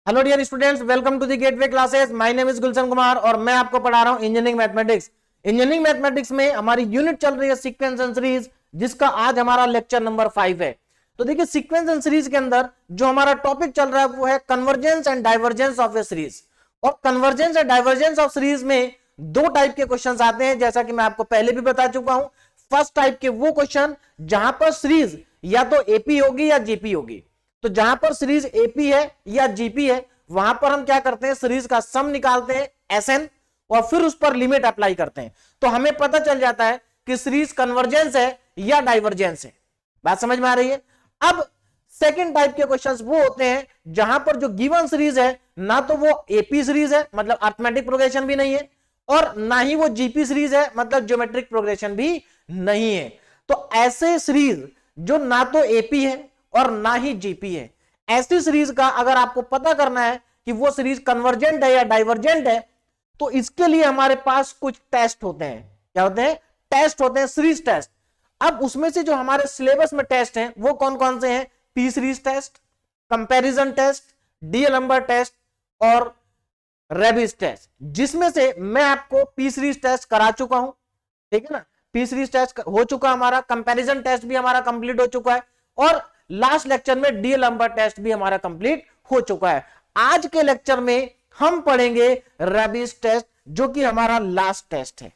Hello dear students, welcome to the Gateway classes. My name is Gulshan Kumar और मैं आपको पढ़ा रहा हूं इंजीनियरिंग मैथमेटिक्स। इंजीनियरिंग मैथमेटिक्स में हमारी यूनिट चल रही है सीक्वेंस एंड सीरीज, जिसका आज हमारा लेक्चर नंबर 5 है। तो देखिए, सीक्वेंस एंड सीरीज के अंदर जो हमारा टॉपिक चल रहा है वो है convergence and divergence of a series. और convergence and divergence of series में दो टाइप के क्वेश्चन आते हैं, जैसा कि मैं आपको पहले भी बता चुका हूं। फर्स्ट टाइप के वो क्वेश्चन जहां पर सीरीज या तो एपी होगी या जीपी होगी। तो जहां पर सीरीज एपी है या जीपी है, वहां पर हम क्या करते हैं, सीरीज का सम निकालते हैं एसएन और फिर उस पर लिमिट अप्लाई करते हैं। तो हमें पता चल जाता है कि सीरीज कन्वर्जेंस है या डाइवर्जेंस है। बात समझ में आ रही है। अब सेकंड टाइप के क्वेश्चंस वो होते हैं जहां पर जो गिवन सीरीज है ना तो वो एपी सीरीज है, मतलब अरिथमेटिक प्रोग्रेशन भी नहीं है, और ना ही वो जीपी सीरीज है, मतलब ज्योमेट्रिक प्रोग्रेशन भी नहीं है। तो ऐसे सीरीज जो ना तो एपी है और ना ही जीपी है, ऐसी सीरीज का अगर आपको पता करना है कि वो सीरीज कन्वर्जेंट है या डाइवर्जेंट है, तो इसके लिए हमारे पास कुछ टेस्ट होते हैं। क्या होते हैं? टेस्ट होते हैं, सीरीज टेस्ट। अब उसमें से जो हमारे सिलेबस में टेस्ट हैं वो कौन कौन से हैं? P series test, comparison test, D'Alembert test और रेबिस टेस्ट, जिसमें से मैं आपको पी सीरीज टेस्ट करा चुका हूं। ठीक है ना, पी सीरीज टेस्ट हो चुका हमारा, कंपैरिजन टेस्ट भी हमारा कंप्लीट हो चुका है, और लास्ट लेक्चर में डीएलएम्बर्ट टेस्ट भी हमारा कंप्लीट हो चुका है। आज के लेक्चर में हम पढ़ेंगे रेबिस टेस्ट, जो कि हमारा लास्ट टेस्ट है।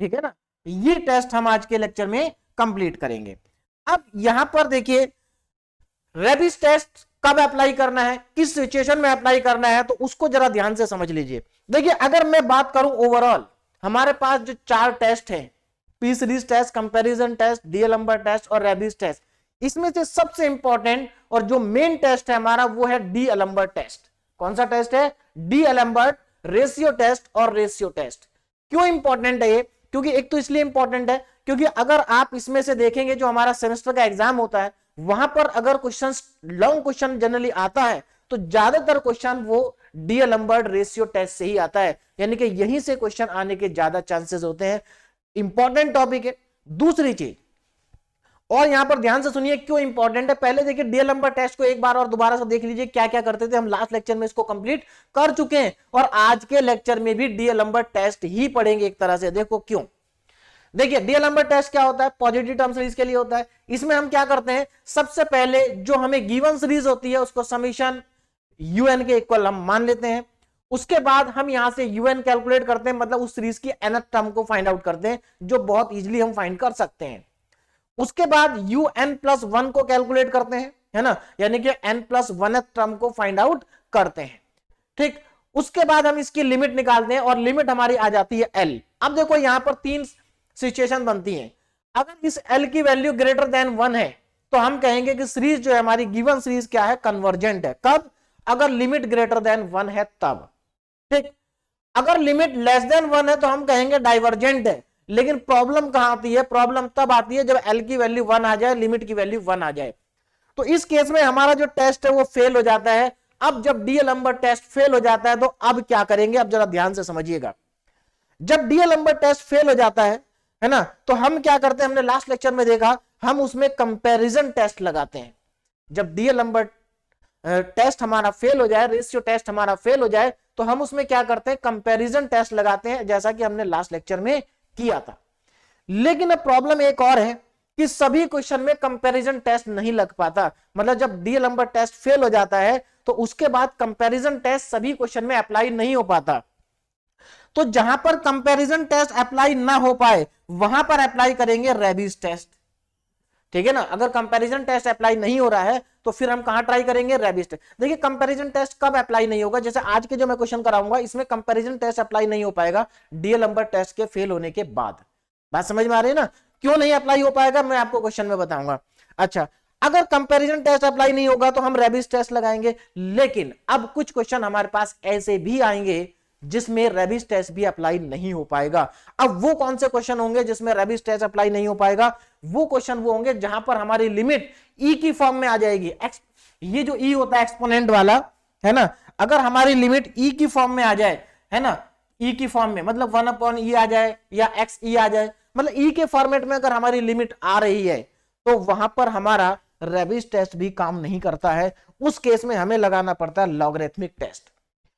ठीक है ना, ये टेस्ट हम आज के लेक्चर में कंप्लीट करेंगे। अब यहां पर देखिए, रेबिस टेस्ट कब अप्लाई करना है, किस सिचुएशन में अप्लाई करना है, तो उसको जरा ध्यान से समझ लीजिए। देखिए, अगर मैं बात करूं ओवरऑल, हमारे पास जो 4 टेस्ट हैं, P series test, comparison test, D'Alembert test और रेबिस टेस्ट, इसमें से सबसे इंपॉर्टेंट और जो मेन टेस्ट है हमारा वो है डीएलएम्बर्ट टेस्ट। कौन सा टेस्ट है? डीएलएम्बर्ट रेशियो टेस्ट और रेशियो टेस्ट। क्यों इंपॉर्टेंट है ये? क्योंकि एक तो इसलिए इंपॉर्टेंट है क्योंकि अगर आप इसमें से देखेंगे, जो हमारा सेमेस्टर का एग्जाम होता है वहां पर अगर क्वेश्चन लॉन्ग क्वेश्चन जनरली आता है तो ज्यादातर क्वेश्चन वो डीएलएम्बर्ट रेशियो टेस्ट से ही आता है, यानी कि यहीं से क्वेश्चन आने के ज्यादा चांसेस होते हैं। इंपॉर्टेंट टॉपिक है। दूसरी चीज, और यहां पर ध्यान से सुनिए क्यों इंपॉर्टेंट है। पहले देखिए, डीएलएम्बर्ट टेस्ट को एक बार और दोबारा से देख लीजिए, क्या क्या करते थे हम। लास्ट लेक्चर में इसको कंप्लीट कर चुके हैं और आज के लेक्चर में भी डीएलएम्बर्ट टेस्ट ही पढ़ेंगे एक तरह से। देखो क्यों। देखिए, डीएलएम्बर्ट टेस्ट क्या होता है? पॉजिटिव टर्म सीरीज के लिए होता है। इसमें हम क्या करते हैं, सबसे पहले जो हमें गिवन सीरीज होती है उसको समीशन यूएन के इक्वल हम मान लेते हैं। उसके बाद हम यहां से यूएन कैलकुलेट करते हैं, मतलब उस सीरीज की nth टर्म को फाइंड आउट करते हैं, जो बहुत इजीली हम फाइंड कर सकते हैं। उसके बाद un+1 को कैलकुलेट करते हैं, है ना, यानी कि n+1th टर्म को फाइंड आउट करते हैं। ठीक, उसके बाद हम इसकी लिमिट निकालते हैं और लिमिट हमारी आ जाती है l। अब देखो, यहां पर 3 सिचुएशन बनती हैं। अगर इस l की वैल्यू ग्रेटर देन 1 है तो हम कहेंगे कि सीरीज जो है हमारी गिवन सीरीज क्या है? कन्वर्जेंट है। कब? अगर लिमिट ग्रेटर देन 1 है तब। ठीक, अगर लिमिट लेस देन 1 है तो हम कहेंगे डाइवर्जेंट है। लेकिन प्रॉब्लम कहां आती है? प्रॉब्लम तब आती है जब l की वैल्यू 1 आ जाए, लिमिट की वैल्यू 1 आ जाए। तो इस केस में हमारा जो टेस्ट है वो फेल हो जाता है। अब जब डीएलएम्बर्ट टेस्ट फेल हो जाता है तो अब क्या करेंगे? अब जरा ध्यान से समझिएगा। जब डीएलएम्बर्ट टेस्ट फेल हो जाता है ना, तो हम क्या करते हैं, हमने लास्ट लेक्चर में देखा, हम उसमें कंपैरिजन टेस्ट लगाते हैं। जब डीएलएम्बर्ट टेस्ट हमारा फेल हो जाए, रेशियो टेस्ट हमारा फेल हो जाए, तो हम उसमें क्या करते हैं? कंपैरिजन टेस्ट लगाते हैं, जैसा कि हमने लास्ट लेक्चर में किया था। लेकिन अब प्रॉब्लम एक और है कि सभी क्वेश्चन में कंपैरिजन टेस्ट नहीं लग पाता। मतलब जब डीएलएम्बर्ट टेस्ट फेल हो जाता है तो उसके बाद कंपैरिजन टेस्ट सभी क्वेश्चन में अप्लाई नहीं हो पाता। तो जहां पर कंपैरिजन टेस्ट अप्लाई ना हो पाए वहां पर अप्लाई करेंगे रेबिस टेस्ट। ठीक है ना, अगर कंपैरिजन टेस्ट अप्लाई नहीं हो रहा है तो फिर हम कहां ट्राई करेंगे? Raabe's test. देखिए, कंपैरिजन टेस्ट कब अप्लाई नहीं होगा? जैसे आज के जो मैं क्वेश्चन कराऊंगा इसमें कंपैरिजन टेस्ट अप्लाई नहीं हो पाएगा डीएलएम्बर्ट टेस्ट के फेल होने के बाद। बात समझ में आ रही है ना? क्यों नहीं अप्लाई हो पाएगा मैं आपको क्वेश्चन में बताऊंगा। अच्छा, अगर कंपैरिजन टेस्ट अप्लाई नहीं होगा तो हम रेबिस टेस्ट लगाएंगे। लेकिन अब कुछ क्वेश्चन हमारे पास ऐसे भी आएंगे जिसमें रेबिस टेस्ट भी अप्लाई नहीं हो पाएगा। अब वो कौन से क्वेश्चन होंगे जिसमें रेबिस टेस्ट अप्लाई नहीं हो पाएगा? वो क्वेश्चन वो होंगे जहां पर हमारी लिमिट ई की फॉर्म में आ जाएगी। ये जो ई होता है एक्सपोनेंट वाला, है ना, अगर हमारी लिमिट ई की फॉर्म में आ जाए, है ना, ई की फॉर्म में मतलब 1/e आ जाए या x e आ जाए, मतलब ई के फॉर्मेट में अगर हमारी लिमिट आ रही है तो वहां पर हमारा रेबिस टेस्ट भी काम नहीं करता है, उस केस में हमें लगाना पड़ता है लॉगरिथमिक टेस्ट।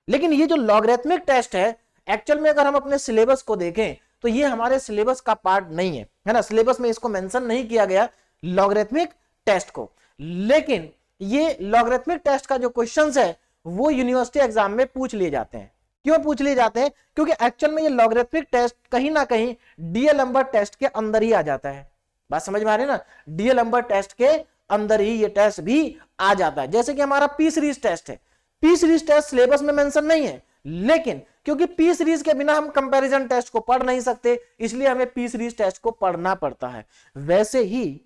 लेकिन ये जो लॉगरिथमिक टेस्ट है, एक्चुअल में अगर हम अपने सिलेबस को देखें तो ये हमारे सिलेबस का पार्ट नहीं है ना, सिलेबस में इसको मेंशन नहीं किया गया लॉगरिथमिक टेस्ट को। लेकिन ये लॉगरिथमिक टेस्ट का जो क्वेश्चंस है वो यूनिवर्सिटी एग्जाम में पूछ लिए जाते हैं। क्यों पूछ लिए जाते हैं? क्योंकि एक्चुअल में ये लॉगरिथमिक टेस्ट कहीं ना कहीं डीएल नंबर टेस्ट के अंदर ही आ जाता है। बात समझ में आ रही है ना, डीएल नंबर टेस्ट के अंदर ही ये टेस्ट भी आ जाता है। जैसे कि हमारा पी सीरीज टेस्ट है, पी सीरीज टेस्ट सिलेबस में मेंशन नहीं है, लेकिन क्योंकि पी सीरीज के बिना हम कंपैरिजन टेस्ट को पढ़ नहीं सकते, इसलिए हमें पी सीरीज टेस्ट को पढ़ना पड़ता है। वैसे ही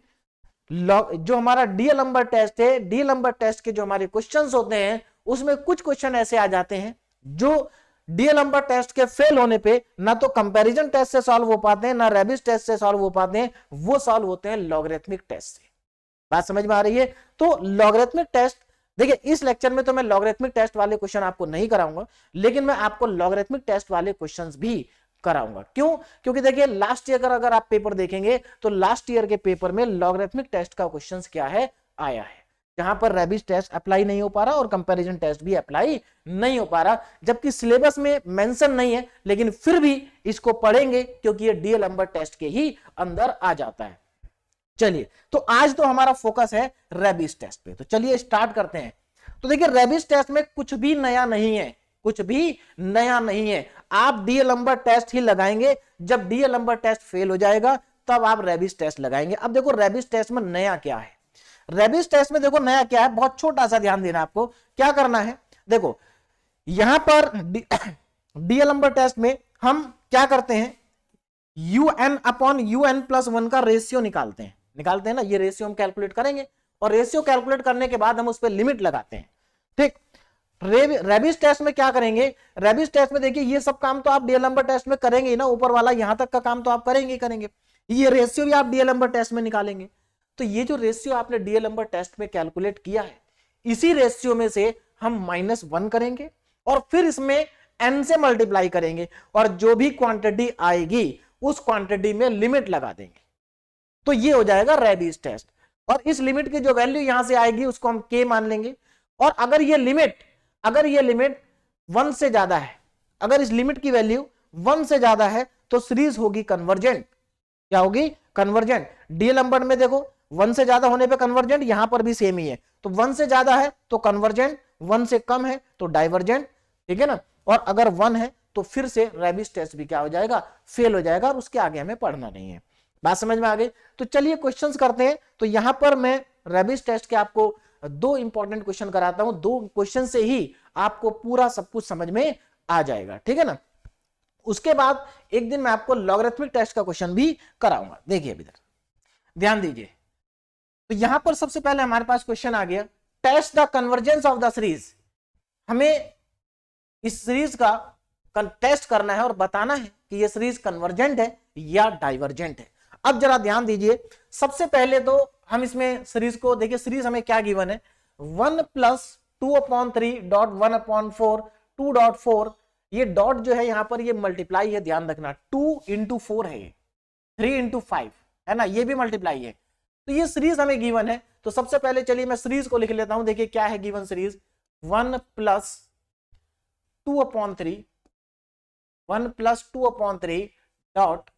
जो हमारा डीएल नंबर टेस्ट है, डीएल नंबर टेस्ट के जो हमारे क्वेश्चंस होते हैं उसमें कुछ क्वेश्चन ऐसे आ जाते हैं जो डीएल नंबर टेस्ट के फेल होने पे ना तो कंपैरिजन टेस्ट से सॉल्व हो पाते हैं, ना रेबिस टेस्ट से सॉल्व हो पाते हैं, वो सॉल्व होते हैं लॉगरिथमिक टेस्ट से। बात समझ में आ रही है? तो लॉगरिथमिक टेस्ट, देखिए इस लेक्चर में तो मैं लॉगरिथमिक टेस्ट वाले क्वेश्चन आपको नहीं कराऊंगा, लेकिन मैं आपको लॉगरिथमिक टेस्ट वाले क्वेश्चंस भी कराऊंगा। क्यों? क्योंकि देखिए लास्ट ईयर अगर आप पेपर देखेंगे तो लास्ट ईयर के पेपर में लॉगरिथमिक टेस्ट का क्वेश्चंस क्या है, आया है, जहां पर रेबिस टेस्ट अप्लाई नहीं हो पा रहा और कंपैरिजन टेस्ट भी अप्लाई नहीं हो पा रहा, जबकि सिलेबस में मेंशन नहीं है, लेकिन फिर भी इसको पढ़ेंगे क्योंकि ये डीएल नंबर टेस्ट के ही अंदर आ जाता है। चलिए, तो आज तो हमारा फोकस है रेबिस टेस्ट पे, तो चलिए स्टार्ट करते हैं। तो देखिए रेबिस टेस्ट में कुछ भी नया नहीं है, कुछ भी नया नहीं है। आप डीएल नंबर टेस्ट ही लगाएंगे, जब डीएल नंबर टेस्ट फेल हो जाएगा तब आप रेबिस टेस्ट लगाएंगे। अब देखो रेबिस टेस्ट में नया क्या है, रेबिस टेस्ट में देखो नया क्या है, बहुत छोटा सा ध्यान देना आपको। क्या करना है, देखो यहां पर डीएल नंबर टेस्ट में हम क्या करते हैं, UN अपॉन UN प्लस 1 का रेशियो निकालते हैं ना, ये रेशियो हम कैलकुलेट करेंगे और रेशियो कैलकुलेट करने के बाद हम उस पर लिमिट लगाते हैं। ठीक, रेबिस टेस्ट में क्या करेंगे, रेबिस टेस्ट में देखिए ये सब काम तो आप डीएल नंबर टेस्ट में करेंगे ही ना, ऊपर वाला यहां तक का काम तो आप करेंगे, ये रेशियो भी आप डीएल नंबर टेस्ट में निकालेंगे। तो ये जो रेशियो आपने डीएल नंबर टेस्ट में कैलकुलेट किया है, इसी रेशियो में से हम -1 करेंगे और फिर इसमें n से मल्टीप्लाई करेंगे और जो भी क्वांटिटी आएगी उस क्वांटिटी में लिमिट लगा देंगे। तो ये हो जाएगा रेबिस टेस्ट, और इस लिमिट की जो वैल्यू यहां से आएगी उसको हम k मान लेंगे। और अगर ये लिमिट 1 से ज्यादा है, अगर इस लिमिट की वैल्यू 1 से ज्यादा है तो सीरीज होगी कन्वर्जेंट। क्या होगी? कन्वर्जेंट। डीएल नंबर में देखो 1 से ज्यादा होने पे कन्वर्जेंट, यहां पर भी सेम ही है। तो 1 से ज्यादा है तो कन्वर्जेंट, 1 से कम है तो डाइवर्जेंट, ठीक है ना। और अगर 1 है तो फिर से रेबिस टेस्ट भी क्या हो जाएगा, फेल हो जाएगा, और उसके आगे हमें पढ़ना नहीं है। बात समझ में आ गई? तो चलिए क्वेश्चंस करते हैं। तो यहां पर मैं रेबिस टेस्ट के आपको 2 इंपॉर्टेंट क्वेश्चन कराता हूं, 2 क्वेश्चन से ही आपको पूरा सब कुछ समझ में आ जाएगा, ठीक है ना। उसके बाद एक दिन मैं आपको लॉगरिथमिक टेस्ट का क्वेश्चन भी कराऊंगा। देखिए अभी इधर ध्यान दीजिए। तो यहां पर सबसे पहले हमारे पास क्वेश्चन आ गया, test the convergence of the series. हमें इस सीरीज का टेस्ट करना है और बताना है कि ये सीरीज कन्वर्जेंट है या डाइवर्जेंट है। अब जरा ध्यान दीजिए, सबसे पहले तो हम इसमें सीरीज को देखिए, सीरीज हमें क्या गिवन है, 1 + 2/3 डॉट 1/4 2.4। ये डॉट जो है यहां पर ये मल्टीप्लाई है, ध्यान रखना, 2 × 4 है, ये 3 × 5 है ना, ये भी मल्टीप्लाई है। तो ये सीरीज हमें गिवन है। तो सबसे पहले चलिए मैं सीरीज को लिख लेता हूं। देखिए क्या है given series, 1 + 2/3 1 + 2/3 dot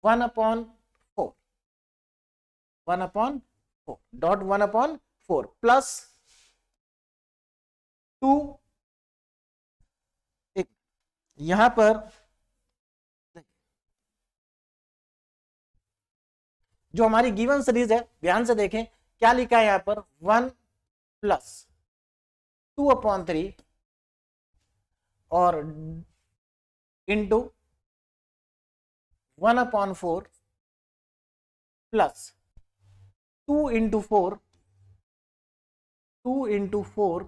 1/4 1/4 dot 1/4 plus 2, यहां पर जो हमारी गिवन सीरीज है, ध्यान से देखें क्या लिखा है यहां पर, 1 + 2/3 और into 1/4 plus 2 × 4 2 × 4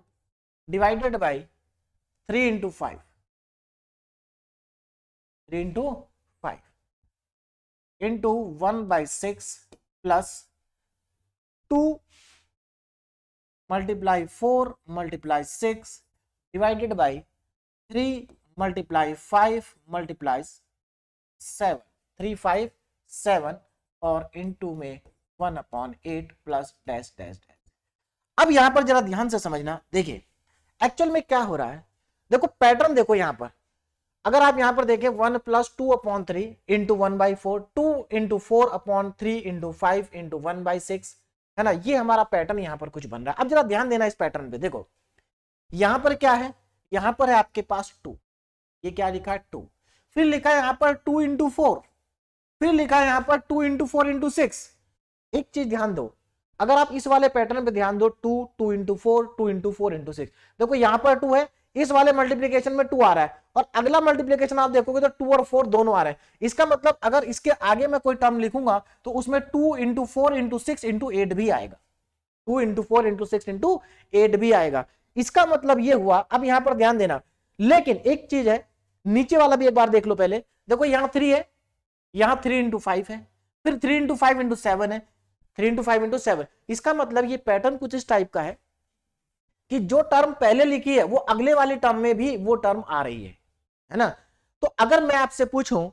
divided by 3 × 5 3 × 5 into 1/6 plus 2 × 4 × 6 divided by 3 × 5 × 7 3 5 7 और इंटू में 1/8 प्लस डैश डैश डैश। अब यहां पर जरा ध्यान से समझना, देखिए एक्चुअल में क्या हो रहा है, देखो पैटर्न देखो यहां पर, अगर आप यहां पर देखें 1 + 2/3 इंटू 1/4, 2 इंटू 4/3 इंटू 5 इंटू 1/6, है ना, ये हमारा पैटर्न यहां पर कुछ बन रहा है। अब जरा ध्यान देना इस पैटर्न पे, देखो यहां पर क्या है, यहां पर है आपके पास 2, ये क्या लिखा है 2, फिर लिखा है यहां पर 2 इंटू 4, फिर लिखा है यहां पर 2 इंटू 4 इंटू 6। एक चीज ध्यान दो, अगर आप इस वाले पैटर्न पे ध्यान दो, 2 2 इंटू 4 2 इंटू 4 इंटू 6, देखो यहां पर 2 है, इस वाले मल्टीप्लीकेशन में 2 आ रहा है, और अगला मल्टीप्लीकेशन आप देखोगे तो 2 और 4 दोनों आ रहे हैं। इसका मतलब अगर इसके आगे मैं कोई टर्म लिखूंगा तो उसमें 2 इंटू 4 इंटू 6 इंटू 8 भी आएगा, 2 इंटू 4 इंटू 6 इंटू 8 भी आएगा। इसका मतलब ये हुआ, अब यहां पर ध्यान देना, लेकिन एक चीज है, नीचे वाला भी एक बार देख लो पहले, देखो यहां 3 है, यहां 3 इंटू 5 है, फिर 3 इंटू 5 इंटू 7 है, 3 इंटू 5 इंटू 7। इसका मतलब ये पैटर्न कुछ इस टाइप का है कि जो टर्म पहले लिखी है वो अगले वाली टर्म में भी वो टर्म आ रही है ना। तो अगर मैं आपसे पूछूं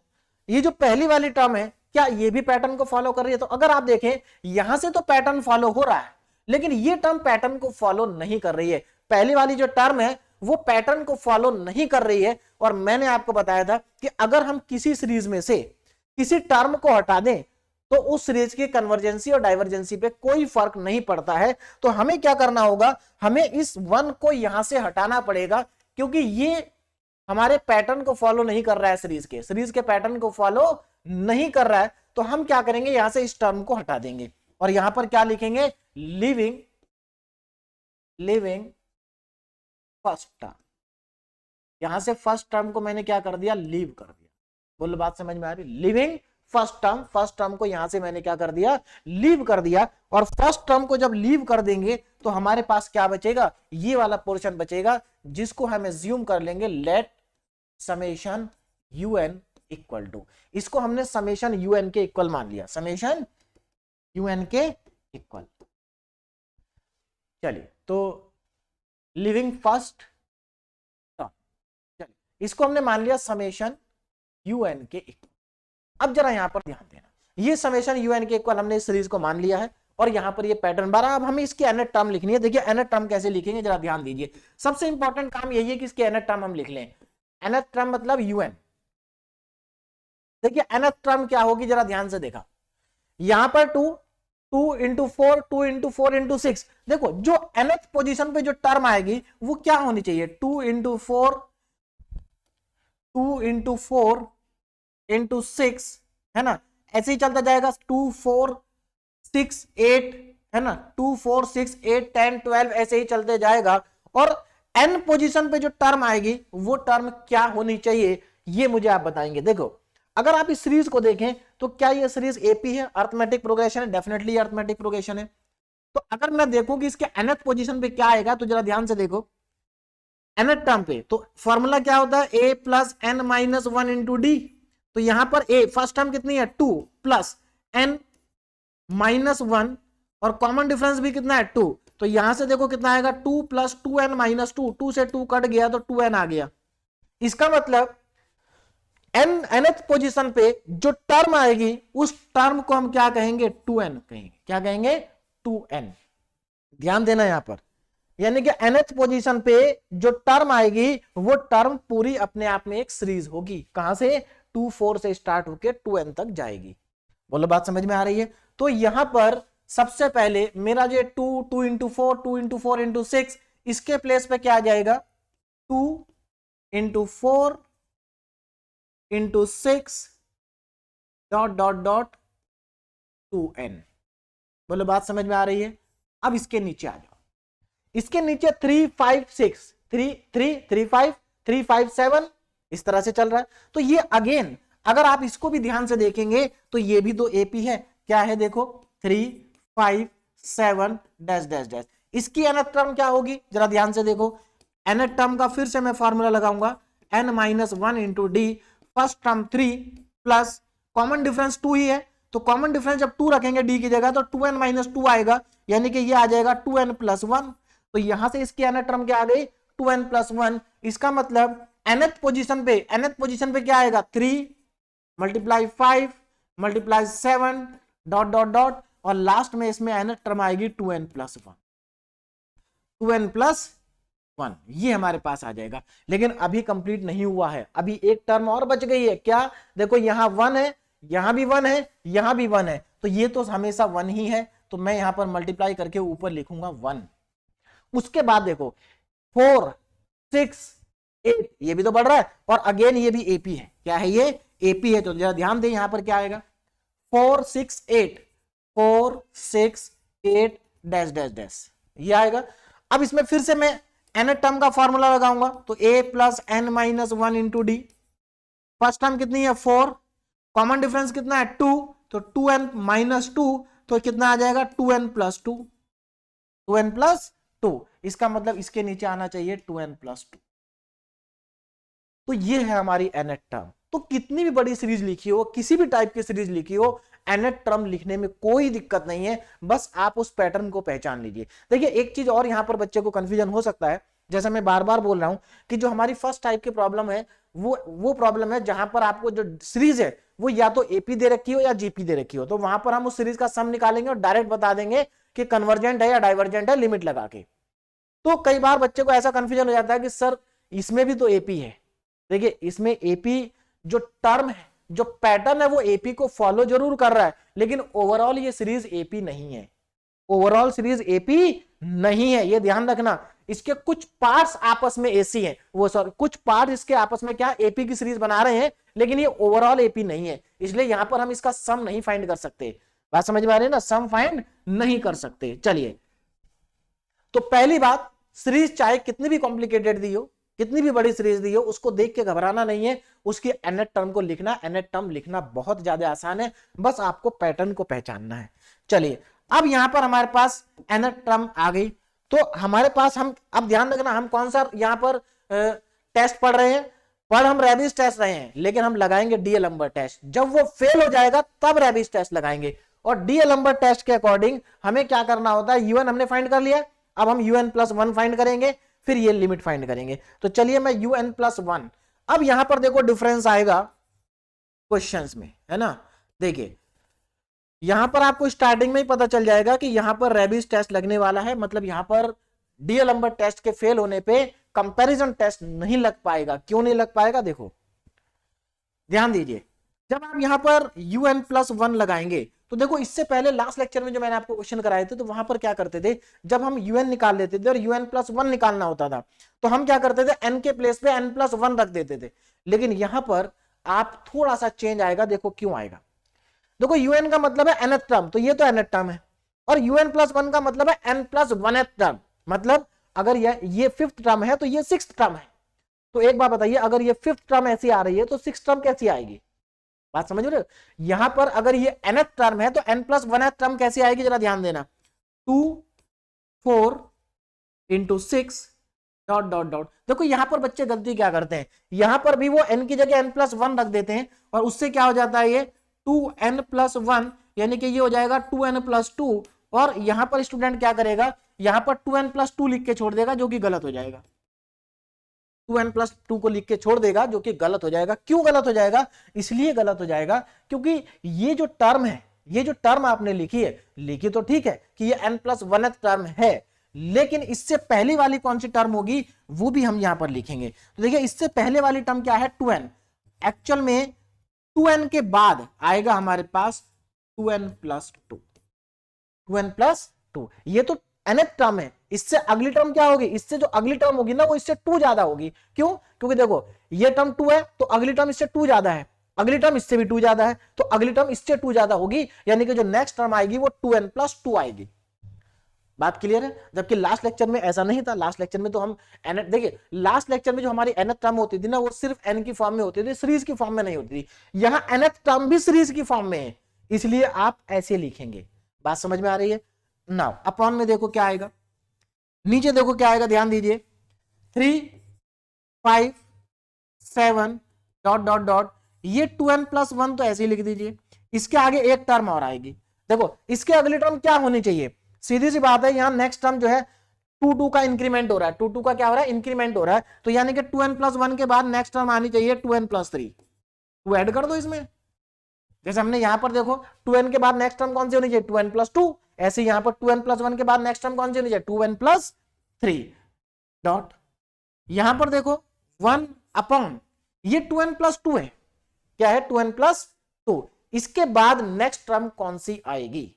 ये जो पहली वाली टर्म है क्या ये भी पैटर्न को फॉलो कर रही है, तो अगर आप देखें यहां से तो पैटर्न फॉलो हो रहा है, लेकिन ये टर्म पैटर्न को फॉलो नहीं कर रही है। पहली वाली जो टर्म है वो पैटर्न को फॉलो नहीं कर रही है, और मैंने आपको बताया था कि अगर हम किसी सीरीज में से किसी टर्म को हटा दें तो उस सीरीज की कन्वर्जेंसी और डाइवर्जेंसी पे कोई फर्क नहीं पड़ता है। तो हमें क्या करना होगा, हमें इस 1 को यहां से हटाना पड़ेगा, क्योंकि ये हमारे पैटर्न को फॉलो नहीं कर रहा है, सीरीज के पैटर्न को फॉलो नहीं कर रहा है। तो हम क्या करेंगे, यहां से इस टर्म को हटा देंगे और यहां पर क्या लिखेंगे, लिविंग फर्स्ट टर्म। यहां से फर्स्ट टर्म को मैंने क्या कर दिया, लीव कर दिया। बोलो बात समझ में आ रही, लिविंग फर्स्ट टर्म को यहां से मैंने क्या कर दिया, लीव कर दिया। और फर्स्ट टर्म को जब लीव कर देंगे तो हमारे पास क्या बचेगा, ये वाला पोर्शन बचेगा, जिसको हम एज्यूम कर लेंगे let summation un equal to, इसको हमने समेशन un के इक्वल मान लिया, समेशन un के इक्वल। चलिए तो लिविंग फर्स्ट टर्म, चलिए इसको हमने मान लिया समेशन un के इक्वल। अब जरा यहां पर ध्यान देना, ये समेशन un के इक्वल हमने इस सीरीज को मान लिया है, और यहां पर ये पैटर्न बना। अब हमें इसकी nth टर्म लिखनी है। देखिए nth टर्म कैसे लिखेंगे, जरा ध्यान दीजिए। सबसे इंपॉर्टेंट काम यही है कि इसकी nth टर्म हम लिख लें। nth टर्म मतलब un। देखिए nth टर्म क्या होगी, जरा ध्यान से देखा, यहां पर 2 इंटू 4 2 इंटू 4 इंटू 6, देखो जो nth पोजीशन पे जो टर्म आएगी वो क्या होनी चाहिए, 2 इंटू 4 2 इंटू 4 इंटू 6, है ना, ऐसे ही चलता जाएगा, 2 4 6 8, है ना, 2 4 6 8 10 12 ऐसे ही चलते जाएगा। और n पोजीशन पे जो टर्म आएगी वो टर्म क्या होनी चाहिए, ये मुझे आप बताएंगे। देखो अगर आप इस सीरीज को देखें तो क्या ये सीरीज एपी है, अर्थमेटिक प्रोग्रेशन है, डेफिनेटली अर्थमेटिक प्रोग्रेशन है। तो अगर मैं देखूं कि इसके nth पोजीशन पे क्या आएगा, तो जरा ध्यान से देखो nth टर्म पे, तो फॉर्मूला क्या होता है, a plus n minus 1 into D. तो यहां पर a फर्स्ट टर्म कितनी है 2 प्लस n माइनस 1, और कॉमन डिफरेंस भी कितना है 2, तो यहां से देखो कितना आएगा 2 प्लस 2n माइनस 2, 2 से 2 कट गया तो 2n आ गया। इसका मतलब nth पोजीशन पे जो टर्म आएगी उस टर्म को हम क्या कहेंगे, 2n कहेंगे। क्या कहेंगे, 2n। ध्यान देना यहां पर, यानी कि nth पोजीशन पे जो टर्म आएगी वो टर्म पूरी अपने आप में एक सीरीज होगी। कहां से, 2 4 से स्टार्ट होके 2n तक जाएगी। बोलो बात समझ में आ रही है। तो यहां पर सबसे पहले मेरा जो 2 इंटू 4 2 इंटू 4 इंटू 6, इसके प्लेस पे क्या आ जाएगा, 2 into 4 into 6 dot dot dot 2n। बोलो बात समझ में आ रही है। अब इसके नीचे आ जाओ, इसके नीचे 3 5 6 3 3 3 5 3 5 7 इस तरह से चल रहा है। तो ये अगेन अगर आप इसको भी ध्यान से देखेंगे तो ये भी तो एपी है। क्या है, देखो 3 5 7 डैश डैश डैश। इसकी nth टर्म क्या होगी, जरा ध्यान से देखो, nth टर्म का फिर से मैं फॉर्मूला लगाऊंगा, n minus 1 into d, first term 3 plus common difference 2 ही है, तो कॉमन डिफरेंस जब 2 रखेंगे डी की जगह तो 2n माइनस 2 आएगा, यानी कि ये आ जाएगा 2n प्लस 1। तो यहां से इसकी nth टर्म क्या आ गई, 2n प्लस 1। इसका मतलब nth पोजीशन पे क्या आएगा, 3 multiply 5 multiply 7 dot dot dot और लास्ट में इसमें nth टर्म आएगी 2n+1, 2n+1 ये हमारे पास आ जाएगा। लेकिन अभी कंप्लीट नहीं हुआ है, अभी एक टर्म और बच गई है। क्या? देखो यहां 1 है, यहां भी 1 है, यहां भी 1 है, तो ये तो हमेशा 1 ही है, तो मैं यहां पर मल्टीप्लाई करके ऊपर लिखूंगा 1। उसके बाद देखो 4 6 8 ये भी तो बढ़ रहा है, और अगेन ये भी एपी है। क्या है ये? एपी है। तो जरा ध्यान दें यहां पर क्या आएगा, 4 6 8 4 6 8 डैश डैश डैश ये आएगा। अब इसमें फिर से मैं n टर्म का फॉर्मूला लगाऊंगा, तो a plus n minus 1 into d. First term कितनी है 4, कॉमन डिफरेंस कितना है 2, तो 2n माइनस 2, तो कितना आ जाएगा 2n+2, 2n+2। इसका मतलब इसके नीचे आना चाहिए 2n+2। तो ये है हमारी nth टर्म। तो कितनी भी बड़ी सीरीज लिखी हो, किसी भी टाइप की सीरीज लिखी हो, nth टर्म लिखने में कोई दिक्कत नहीं है, बस आप उस पैटर्न को पहचान लीजिए। देखिए एक चीज और यहां पर बच्चे को कंफ्यूजन हो सकता है, जैसा मैं बार बार बोल रहा हूं कि जो हमारी फर्स्ट टाइप की प्रॉब्लम है वो प्रॉब्लम है जहां पर आपको जो सीरीज है वो या तो एपी दे रखी हो या जीपी दे रखी हो, तो वहां पर हम उस सीरीज का सम निकालेंगे और डायरेक्ट बता देंगे कि कन्वर्जेंट है या डाइवर्जेंट है, लिमिट लगा के। तो कई बार बच्चे को ऐसा कंफ्यूजन हो जाता है कि सर इसमें भी तो एपी है। देखिए इसमें एपी जो टर्म है, जो पैटर्न है, वो एपी को फॉलो जरूर कर रहा है, लेकिन ओवरऑल ये सीरीज एपी नहीं है, ओवरऑल सीरीज एपी नहीं है, ये ध्यान रखना। इसके कुछ पार्ट्स आपस में एसी हैं, वो सॉरी कुछ पार्ट इसके आपस में क्या एपी की सीरीज बना रहे हैं, लेकिन ये ओवरऑल एपी नहीं है, इसलिए यहां पर हम इसका सम नहीं फाइंड कर सकते। बात समझ में आ रही है ना, सम फाइंड नहीं कर सकते। चलिए, तो पहली बात, सीरीज चाहे कितनी भी कॉम्प्लिकेटेड दी हो, कितनी भी बड़ी सीरीज दी हो, उसको देख के घबराना नहीं है, उसकी nth टर्म को लिखना। nth टर्म लिखना बहुत ज्यादा आसान है, बस आपको पैटर्न को पहचानना है। चलिए, अब यहां पर हमारे पास nth टर्म आ गई, तो हमारे पास हम अब ध्यान रखना, हम कौन सा यहां पर टेस्ट पढ़ रहे हैं, पर हम रेबिस टेस्ट रहे हैं, लेकिन हम लगाएंगे डीएलम्बर टेस्ट। जब वो फेल हो जाएगा तब रेबिस टेस्ट लगाएंगे। और डीएलम्बर टेस्ट के अकॉर्डिंग हमें क्या करना होता है, यूएन हमने फाइंड कर लिया, अब हम un+1 फाइंड करेंगे, फिर ये लिमिट फाइंड करेंगे। तो चलिए मैं un+1, अब यहां पर देखो डिफरेंस आएगा क्वेश्चंस में, है ना। देखिए यहां पर आपको स्टार्टिंग में ही पता चल जाएगा कि यहां पर रेबिस टेस्ट लगने वाला है, मतलब यहां पर डीएलम्बर टेस्ट के फेल होने पे कंपैरिजन टेस्ट नहीं लग पाएगा। क्यों नहीं लग पाएगा, देखो ध्यान दीजिए, जब आप यहां पर un+1 लगाएंगे, तो देखो इससे पहले लास्ट लेक्चर में जो मैंने आपको क्वेश्चन कराए थे, तो वहां पर क्या करते थे, जब हम un निकाल लेते थे और un+1 निकालना होता था, तो हम क्या करते थे, n के प्लेस पे n+1 रख देते थे। लेकिन यहां पर आप थोड़ा सा चेंज आएगा, देखो क्यों आएगा। देखो un का मतलब है nth टर्म, तो ये तो nth टर्म है, और un+1 का मतलब है n+1th टर्म, मतलब अगर ये 5th टर्म है तो ये 6th टर्म है। तो एक बात बताइए, अगर ये 5th टर्म ऐसी आ रही है तो 6th टर्म कैसी आएगी, बात समझ रहे हो। यहां पर अगर ये nth टर्म है तो n+1th टर्म कैसी आएगी, जरा ध्यान देना, 2 4 इंटू 6 डॉट डॉट डॉट। देखो यहां पर बच्चे गलती क्या करते हैं, यहां पर भी वो n की जगह n+1 रख देते हैं, और उससे क्या हो जाता है, ये 2n+1, यानी कि ये हो जाएगा 2n+2, और यहां पर स्टूडेंट क्या करेगा, यहां पर 2n+2 लिख के छोड़ देगा, जो कि गलत हो जाएगा। 2n+2 को लिख के छोड़ देगा, जो कि गलत हो जाएगा। क्यों गलत हो जाएगा, इसलिए गलत हो जाएगा क्योंकि ये जो टर्म है, ये जो टर्म आपने लिखी है, लिखी तो ठीक है कि ये n+1th टर्म है, लेकिन इससे पहली वाली कौन सी टर्म होगी वो भी हम यहां पर लिखेंगे। तो देखिए इससे पहले वाली टर्म क्या है, 2n। एक्चुअल में 2n के बाद आएगा हमारे पास 2n+2, 2n+2, ये तो nth टर्म है। इससे अगली टर्म क्या होगी, इससे जो अगली टर्म होगी ना, वो इससे 2 ज्यादा होगी। क्यों, क्योंकि देखो ये टर्म 2 है, तो अगली टर्म इससे 2 ज्यादा है, अगली टर्म इससे भी 2 ज्यादा है, तो अगली टर्म इससे 2 ज्यादा होगी, यानी कि जो नेक्स्ट टर्म आएगी वो 2n+2 आएगी। बात क्लियर है। जबकि लास्ट लेक्चर में ऐसा नहीं था, लास्ट लेक्चर में तो हम देखिए लास्ट लेक्चर में जो हमारी nth टर्म होती थी ना, वो सिर्फ n की फॉर्म में होती थी, सीरीज की फॉर्म में नहीं होती थी। यहां nth टर्म भी सीरीज की फॉर्म में है, इसलिए आप ऐसे लिखेंगे। बात समझ में आ रही है। नाउ अपॉन में देखो क्या आएगा, नीचे देखो क्या आएगा, ध्यान दीजिए, 3 5 7 डॉट डॉट डॉट, ये 2n+1 तो ऐसे ही लिख दीजिए। इसके आगे एक टर्म और आएगी, देखो इसके अगली टर्म क्या होनी चाहिए, सीधी सी बात है, यहां नेक्स्ट टर्म जो है 2 का इंक्रीमेंट हो रहा है, 2 का क्या हो रहा है, इंक्रीमेंट हो रहा है, तो यानी कि 2n+1 के बाद नेक्स्ट टर्म आनी चाहिए 2n+3। तो ऐड कर दो इसमें, जैसे हमने यहां पर देखो 2n के बाद नेक्स्ट टर्म कौन सी होनी चाहिए 2n प्लस 2, ऐसे यहां पर 2n प्लस 1 के बाद नेक्स्ट टर्म कौन सी होनी चाहिए 2n प्लस 3 डॉट, यहां पर देखो 1 अपॉन ये 2n प्लस 2 है, क्या है 2n प्लस 2, इसके बाद नेक्स्ट टर्म कौन सी आएगी,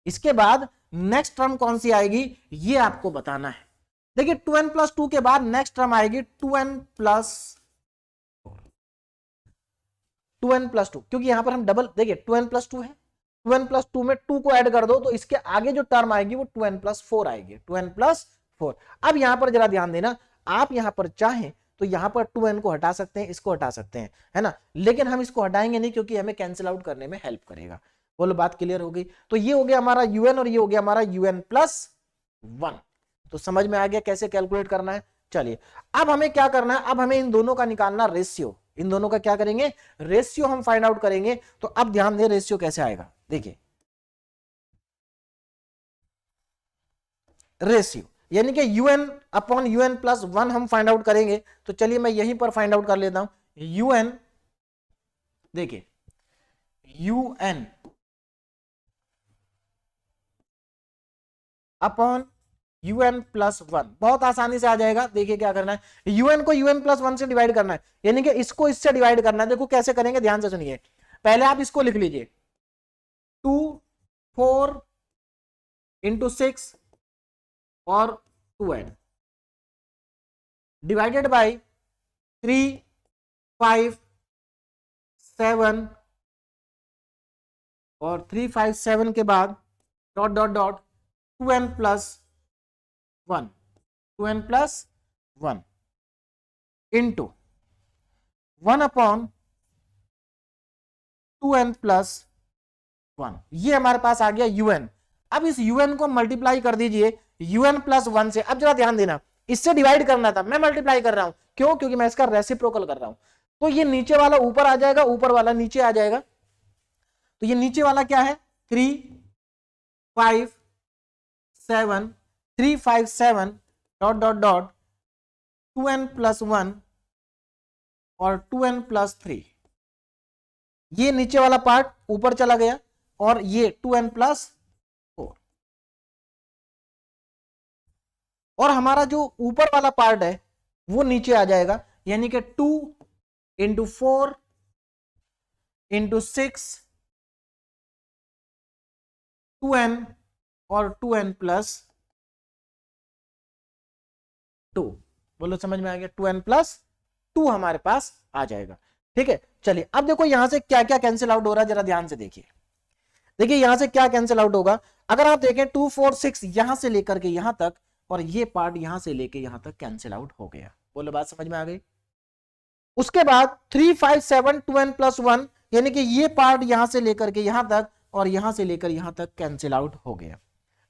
इसके बाद नेक्स्ट टर्म कौन सी आएगी ये आपको बताना है। देखिए 2n प्लस 2 के बाद नेक्स्ट टर्म आएगी 2n प्लस 2, क्योंकि यहां पर हम डबल देखिए 2n प्लस 2 है, 2n प्लस 2 में 2 को ऐड कर दो तो इसके आगे जो टर्म आएगी वो 2n प्लस 4 आएगी, 2n प्लस 4। अब यहां पर जरा ध्यान देना, आप यहां पर चाहें तो यहां पर 2n को हटा सकते हैं, इसको हटा सकते हैं, है ना, लेकिन हम इसको हटाएंगे नहीं क्योंकि हमें कैंसिल आउट करने में हेल्प करेगा। बोलो बात क्लियर हो गई। तो ये हो गया हमारा un और ये हो गया हमारा un प्लस 1। तो समझ में आ गया कैसे कैलकुलेट करना है। चलिए अब हमें क्या करना है, अब हमें इन दोनों का निकालना रेशियो, इन दोनों का क्या करेंगे रेशियो हम फाइंड आउट करेंगे। तो अब ध्यान दें रेशियो कैसे आएगा, देखिए रेशियो यानी कि un अपॉन un प्लस 1 हम फाइंड आउट करेंगे। तो चलिए मैं यहीं पर फाइंड आउट कर लेता हूं un, देखिए un अपॉन un प्लस 1 बहुत आसानी से आ जाएगा। देखिए क्या करना है, un को un प्लस 1 से डिवाइड करना है, यानी कि इसको इससे डिवाइड करना है। देखो कैसे करेंगे, ध्यान से सुनिए, पहले आप इसको लिख लीजिए 2 4 इंटू 6 और 2n डिवाइडेड बाई 3 5 7 और 3 5 7 के बाद dot dot dot 2n plus 1, 2n plus 1 into 1 upon 2n plus 1, ये हमारे पास आ गया un। अब इस un को मल्टीप्लाई कर दीजिए un प्लस 1 से। अब जरा ध्यान देना, इससे डिवाइड करना था, मैं मल्टीप्लाई कर रहा हूं, क्यों, क्योंकि मैं इसका रेसिप्रोकल कर रहा हूं। तो ये नीचे वाला ऊपर आ जाएगा, ऊपर वाला नीचे आ जाएगा। तो ये नीचे वाला क्या है 3 5 7 3 5 7 dot dot dot 2n plus 1 और 2n प्लस 3, ये नीचे वाला पार्ट ऊपर चला गया और ये 2n प्लस 4, और हमारा जो ऊपर वाला पार्ट है वो नीचे आ जाएगा, यानी कि 2 इंटू 4 इंटू 6 2n और 2n प्लस 2। बोलो समझ में आ गया, 2n प्लस 2 हमारे पास आ जाएगा। ठीक है, चलिए अब देखो यहां से क्या क्या कैंसिल आउट हो रहा है, जरा ध्यान से देखिए। देखिए यहां से क्या कैंसिल आउट होगा, अगर आप देखें 2 4 6 यहां से लेकर के यहां तक, और ये पार्ट यहां से लेके यहां तक कैंसिल आउट हो गया। बोलो बात समझ में आ गई। उसके बाद 3 5 7 2n प्लस 1, यानी कि ये पार्ट यहां से लेकर के यहां तक और यहां से लेकर यहां तक कैंसिल आउट हो गया।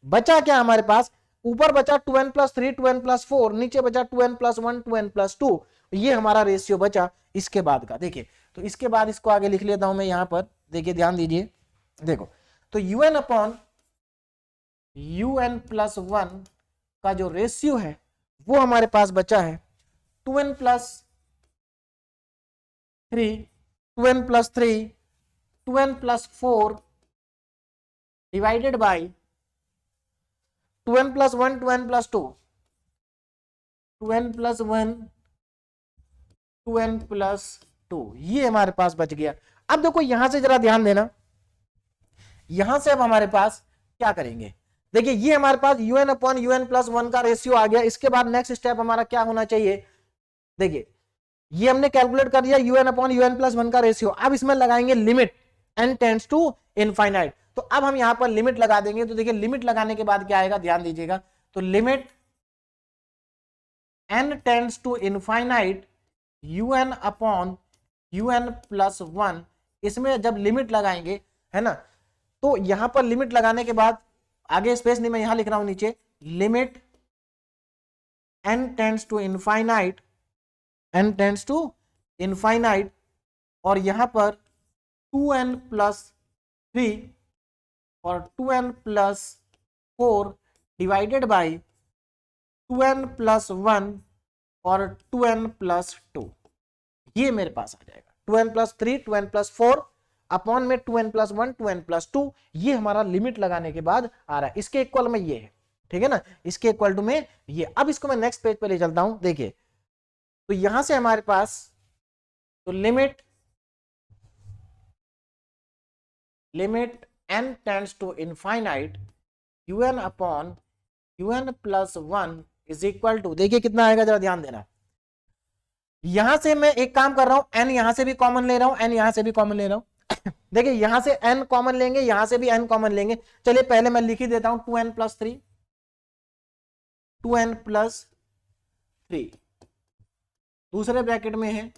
बचा क्या हमारे पास, ऊपर बचा 2n प्लस 3 2n प्लस 4, नीचे बचा 2n प्लस 1 2n प्लस 2, ये हमारा रेशियो बचा इसके बाद का। देखिए तो इसके बाद इसको आगे लिख लेता हूं मैं यहां पर, देखिए ध्यान दीजिए, देखो तो un अपॉन un प्लस 1 का जो रेशियो है वो हमारे पास बचा है 2n plus 3 2n plus 3 2n plus 4 divided by 2n plus 1 2n plus 2 2n plus 1 2n plus 2, ये हमारे पास बच गया। अब देखो यहां से जरा ध्यान देना, यहां से अब हमारे पास क्या करेंगे, देखिए ये हमारे पास un अपॉन un प्लस 1 का रेशियो आ गया। इसके बाद नेक्स्ट स्टेप हमारा क्या होना चाहिए, देखिए ये हमने कैलकुलेट कर दिया un अपॉन un प्लस 1 का रेशियो। अब इसमें लगाएंगे limit n tends to infinite. तो अब हम यहां पर लिमिट लगा देंगे। तो देखिए लिमिट लगाने के बाद क्या आएगा, ध्यान दीजिएगा, तो limit n tends to infinite un upon un plus 1, इसमें जब लिमिट लगाएंगे, है ना, तो यहां पर लिमिट लगाने के बाद आगे स्पेस नहीं, मैं यहां लिख रहा हूं नीचे, limit n tends to infinite n tends to infinite, और यहां पर 2n प्लस 3 और 2n plus 4 divided by 2n plus 1 और 2n प्लस 2, ये मेरे पास आ जाएगा 2n plus 3 2n plus 4 upon में 2n+1 2n+2, ये हमारा लिमिट लगाने के बाद आ रहा है, इसके इक्वल में ये है, ठीक है ना, इसके इक्वल टू में ये। अब इसको मैं नेक्स्ट पेज पे ले चलता हूं, देखिए तो यहां से हमारे पास तो limit n tends to infinite un upon un+1 is equal to, देखिए कितना आएगा, जरा ध्यान देना। यहां से मैं एक काम कर रहा हूं, n यहां से भी कॉमन ले रहा हूं, n यहां से भी कॉमन ले रहा हूं देखिए यहां से n कॉमन लेंगे, यहां से भी n कॉमन लेंगे। चलिए पहले मैं लिख ही देता हूं 2n+3 2n+3, दूसरे ब्रैकेट में है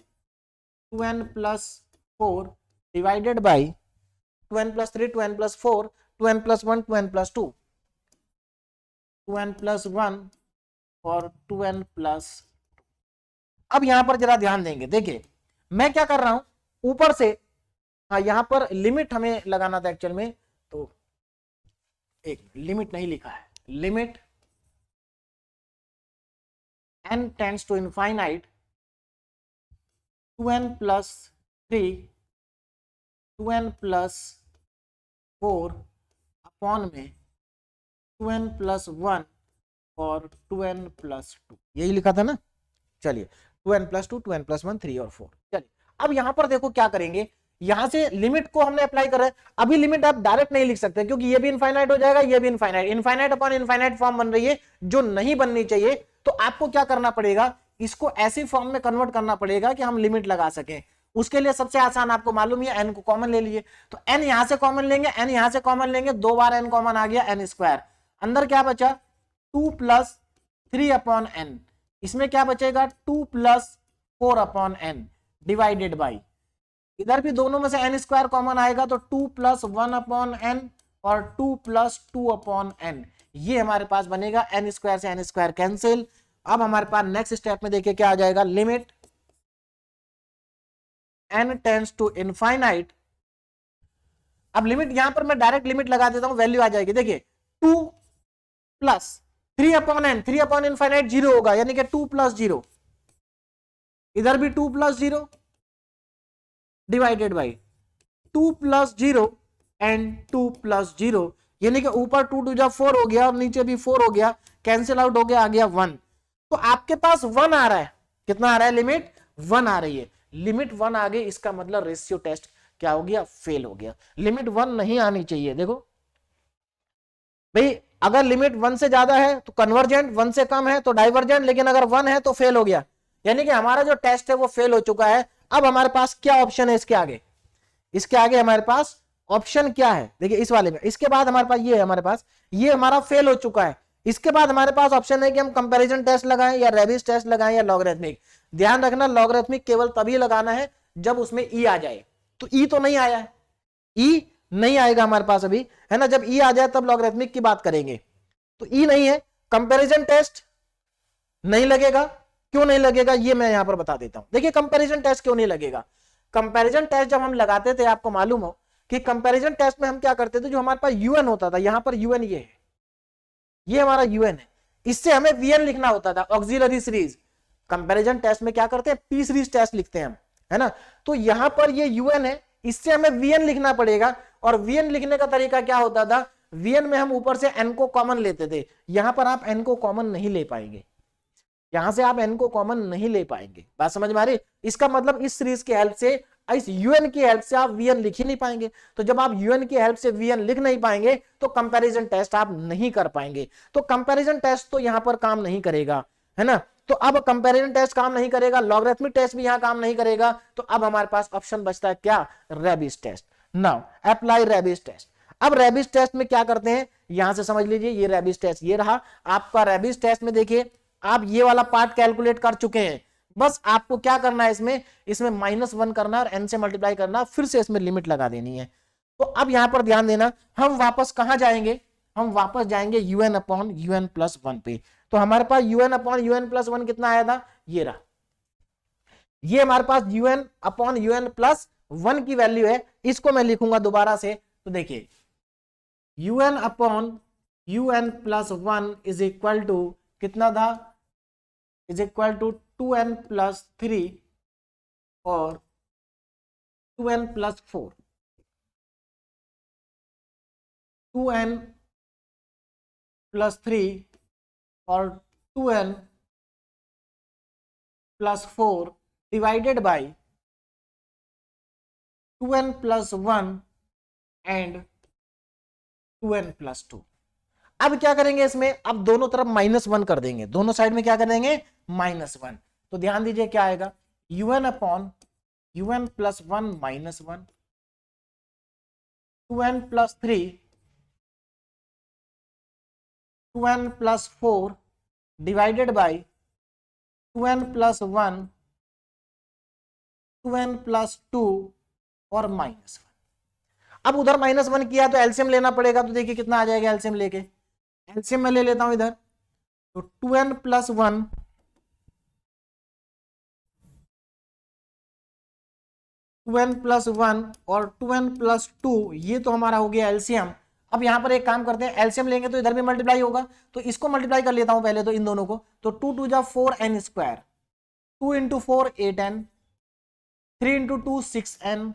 2n+4 divided by 2n+3 2n+4 2n+1 2n+2 2n+1 और 2n+। अब यहां पर जरा ध्यान देंगे, देखिए मैं क्या कर रहा हूं ऊपर से, हाँ यहां पर लिमिट हमें लगाना था एक्चुअल में, तो एक लिमिट नहीं लिखा है, limit n tends to infinite 2n+3 2n+4 upon में 2n+1 और 2n+2, यही लिखा था ना। चलिए 2n+2 2n+1 3 और 4। चलिए अब यहां पर देखो क्या करेंगे, यहां से लिमिट को हमने अप्लाई कर रहे हैं। अभी लिमिट आप डायरेक्ट नहीं लिख सकते क्योंकि ये भी इनफाइनाइट हो जाएगा, ये भी infinite, infinite upon infinite form बन रही है जो नहीं बननी चाहिए। तो आपको क्या करना पड़ेगा, इसको ऐसी फॉर्म में कन्वर्ट करना पड़ेगा कि हम लिमिट लगा सकें। उसके लिए सबसे आसान आपको मालूम है, n को कॉमन ले लिए, तो n यहां से कॉमन लेंगे, n यहां से कॉमन लेंगे, 2 बार n कॉमन आ गया, n²। अंदर क्या बचा 2+3 अपॉन n, इसमें क्या बचेगा 2+4 अपॉन n डिवाइडेड बाई, इधर भी दोनों में से n² कॉमन आएगा तो 2+1 अपॉन n और 2+2 अपॉन n, ये हमारे पास बनेगा, n² से n² कैंसिल। अब हमारे पास नेक्स्ट स्टेप में देखिए क्या आ जाएगा, limit n tends to infinite. अब लिमिट यहां पर मैं डायरेक्ट लिमिट लगा देता हूं, वैल्यू आ जाएगी, देखिए 2+3 अपॉन n, 3 अपॉन इनफाइनाइट 0 होगा, यानी कि 2+0, इधर भी 2+0 डिवाइडेड बाई 2+0 एंड 2+0, यानी कि ऊपर 2 2 जा 4 हो गया और नीचे भी 4 हो गया, कैंसिल आउट हो गया, आ गया 1। तो आपके पास 1 आ रहा है, कितना आ रहा है, लिमिट 1 आ रही है। लिमिट 1 आ गई, इसका मतलब रेशियो टेस्ट क्या हो गया, फेल हो गया। लिमिट 1 नहीं आनी चाहिए। देखो भाई, अगर लिमिट 1 से ज्यादा है तो कन्वर्जेंट, 1 से कम है तो डाइवर्जेंट, लेकिन अगर 1 है तो फेल हो गया, यानी कि हमारा जो टेस्ट है वो फेल हो चुका है। अब हमारे पास क्या ऑप्शन है इसके आगे, इसके आगे हमारे पास ऑप्शन क्या है, देखिए इस वाले में, इसके बाद हमारे पास ये है, हमारे पास ये हमारा फेल हो चुका है। इसके बाद हमारे पास ऑप्शन है कि हम कंपैरिजन टेस्ट लगाएं या रेबिस टेस्ट लगाएं या लॉगरिथमिक। ध्यान रखना, लॉगरिथमिक केवल तभी लगाना है जब उसमें ई आ जाए। तो ई तो नहीं आया है, ई नहीं आएगा हमारे पास अभी, है ना, जब ई आ जाए तब लॉगरिथमिक की बात करेंगे। तो ई नहीं है, कंपैरिजन टेस्ट नहीं लगेगा। क्यों नहीं लगेगा ये मैं यहां पर बता देता हूं। देखिए कंपैरिजन टेस्ट क्यों नहीं लगेगा, कंपैरिजन टेस्ट जब हम लगाते थे, आपको मालूम हो कि कंपैरिजन टेस्ट में हम क्या करते थे, जो हमारे पास यूएन होता था, यहां पर यूएन ये है, ये हमारा यूएन है, इससे हमें वीएन लिखना होता था, ऑक्सिलरी सीरीज। कंपैरिजन टेस्ट में क्या करते हैं, पी सीरीज टेस्ट लिखते हैं हम, है ना। तो यहां पर ये यूएन है, इससे हमें वीएन लिखना पड़ेगा। और वीएन लिखने का तरीका क्या होता था, वीएन में हम ऊपर से एन को कॉमन लेते थे, यहां पर आप एन को कॉमन नहीं ले पाएंगे, यहां से आप एन को कॉमन नहीं ले पाएंगे। बात समझ में आ रही, इसका मतलब इस सीरीज की हेल्प से, इस यूएन की हेल्प से आप वीएन लिख ही नहीं पाएंगे। तो जब आप यूएन की हेल्प से वीएन लिख नहीं पाएंगे तो कंपैरिजन टेस्ट आप नहीं कर पाएंगे। तो कंपैरिजन टेस्ट तो यहां पर काम नहीं करेगा, है ना। तो अब कंपैरिजन टेस्ट काम नहीं करेगा, लॉगरिथमिक टेस्ट भी यहां काम नहीं करेगा। तो अब हमारे पास ऑप्शन बचता है क्या, Raabe's test. Now apply Raabe's test. अब रेबिस टेस्ट में क्या करते हैं, यहां से समझ लीजिए, ये रेबिस टेस्ट ये रहा आपका। रेबिस टेस्ट में देखिए आप ये वाला पार्ट कैलकुलेट कर चुके हैं, बस आपको क्या करना है, इसमें -1 करना और n से मल्टीप्लाई करना, फिर से इसमें लिमिट लगा देनी है। तो अब यहां पर ध्यान देना, हम वापस कहां जाएंगे, हम वापस जाएंगे un अपॉन un+1 पे। तो हमारे पास un अपॉन un+1 कितना आया था, ये रहा, ये हमारे पास un अपॉन un+1 की वैल्यू है। इसको मैं लिखूंगा दोबारा से, तो देखिए un upon un+1 is equal to कितना था, इज इक्वल टू 2n+3 और 2n+4। 2n प्लस 3 और 2n plus 4 divided by 2n plus 1 and 2n plus 2। अब क्या करेंगे इसमें, अब दोनों तरफ -1 कर देंगे, दोनों साइड में क्या कर देंगे -1। तो ध्यान दीजिए क्या आएगा, un upon un plus 1 -1, 2n plus 3, 2n plus 4 divided by 2n plus 1, 2n plus 2 और -1। अब उधर -1 किया तो एलसीएम लेना पड़ेगा, तो देखिए कितना आ जाएगा एलसीएम लेके, एलसीएम में ले लेता हूं इधर, तो 2n प्लस 1 2n प्लस 1 और 2n प्लस 2, ये तो हमारा हो गया एलसीएम। अब यहां पर एक काम करते हैं, एलसीएम लेंगे तो इधर भी मल्टीप्लाई होगा, तो इसको मल्टीप्लाई कर लेता हूं पहले तो इन दोनों को, तो 2 2 जा 4n square, 2 into 4 8n, 3 into 2 6n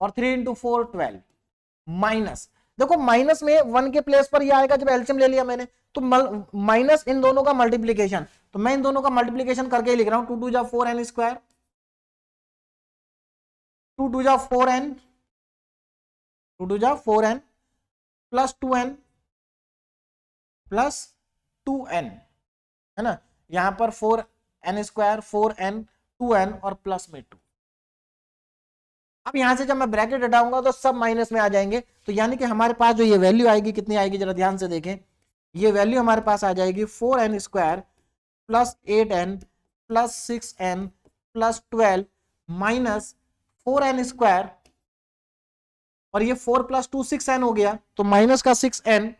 और 3 इंटू 4 12 माइनस, देखो माइनस में 1 के प्लेस पर ये आएगा जब एलसीएम ले लिया मैंने, तो माइनस इन दोनों का मल्टीप्लीकेशन, तो मैं इन दोनों का मल्टीप्लीकेशन करके ही लिख रहा हूं, 2 2 जा 4n स्क्वायर, 2 2 जा 4n, 2 2 जा 4n plus 2n plus 2n, है ना, यहां पर 4n स्क्वायर 4n 2n और प्लस में 2। अब यहां से जब मैं ब्रैकेट हटाऊंगा तो सब माइनस में आ जाएंगे, तो यानी कि हमारे पास जो ये वैल्यू आएगी कितनी आएगी, जरा ध्यान से देखें, ये वैल्यू हमारे पास आ जाएगी 4n square plus 8n plus 6n plus 12 minus 4n square, और ये 4 प्लस 2 6n हो गया, तो माइनस का 6n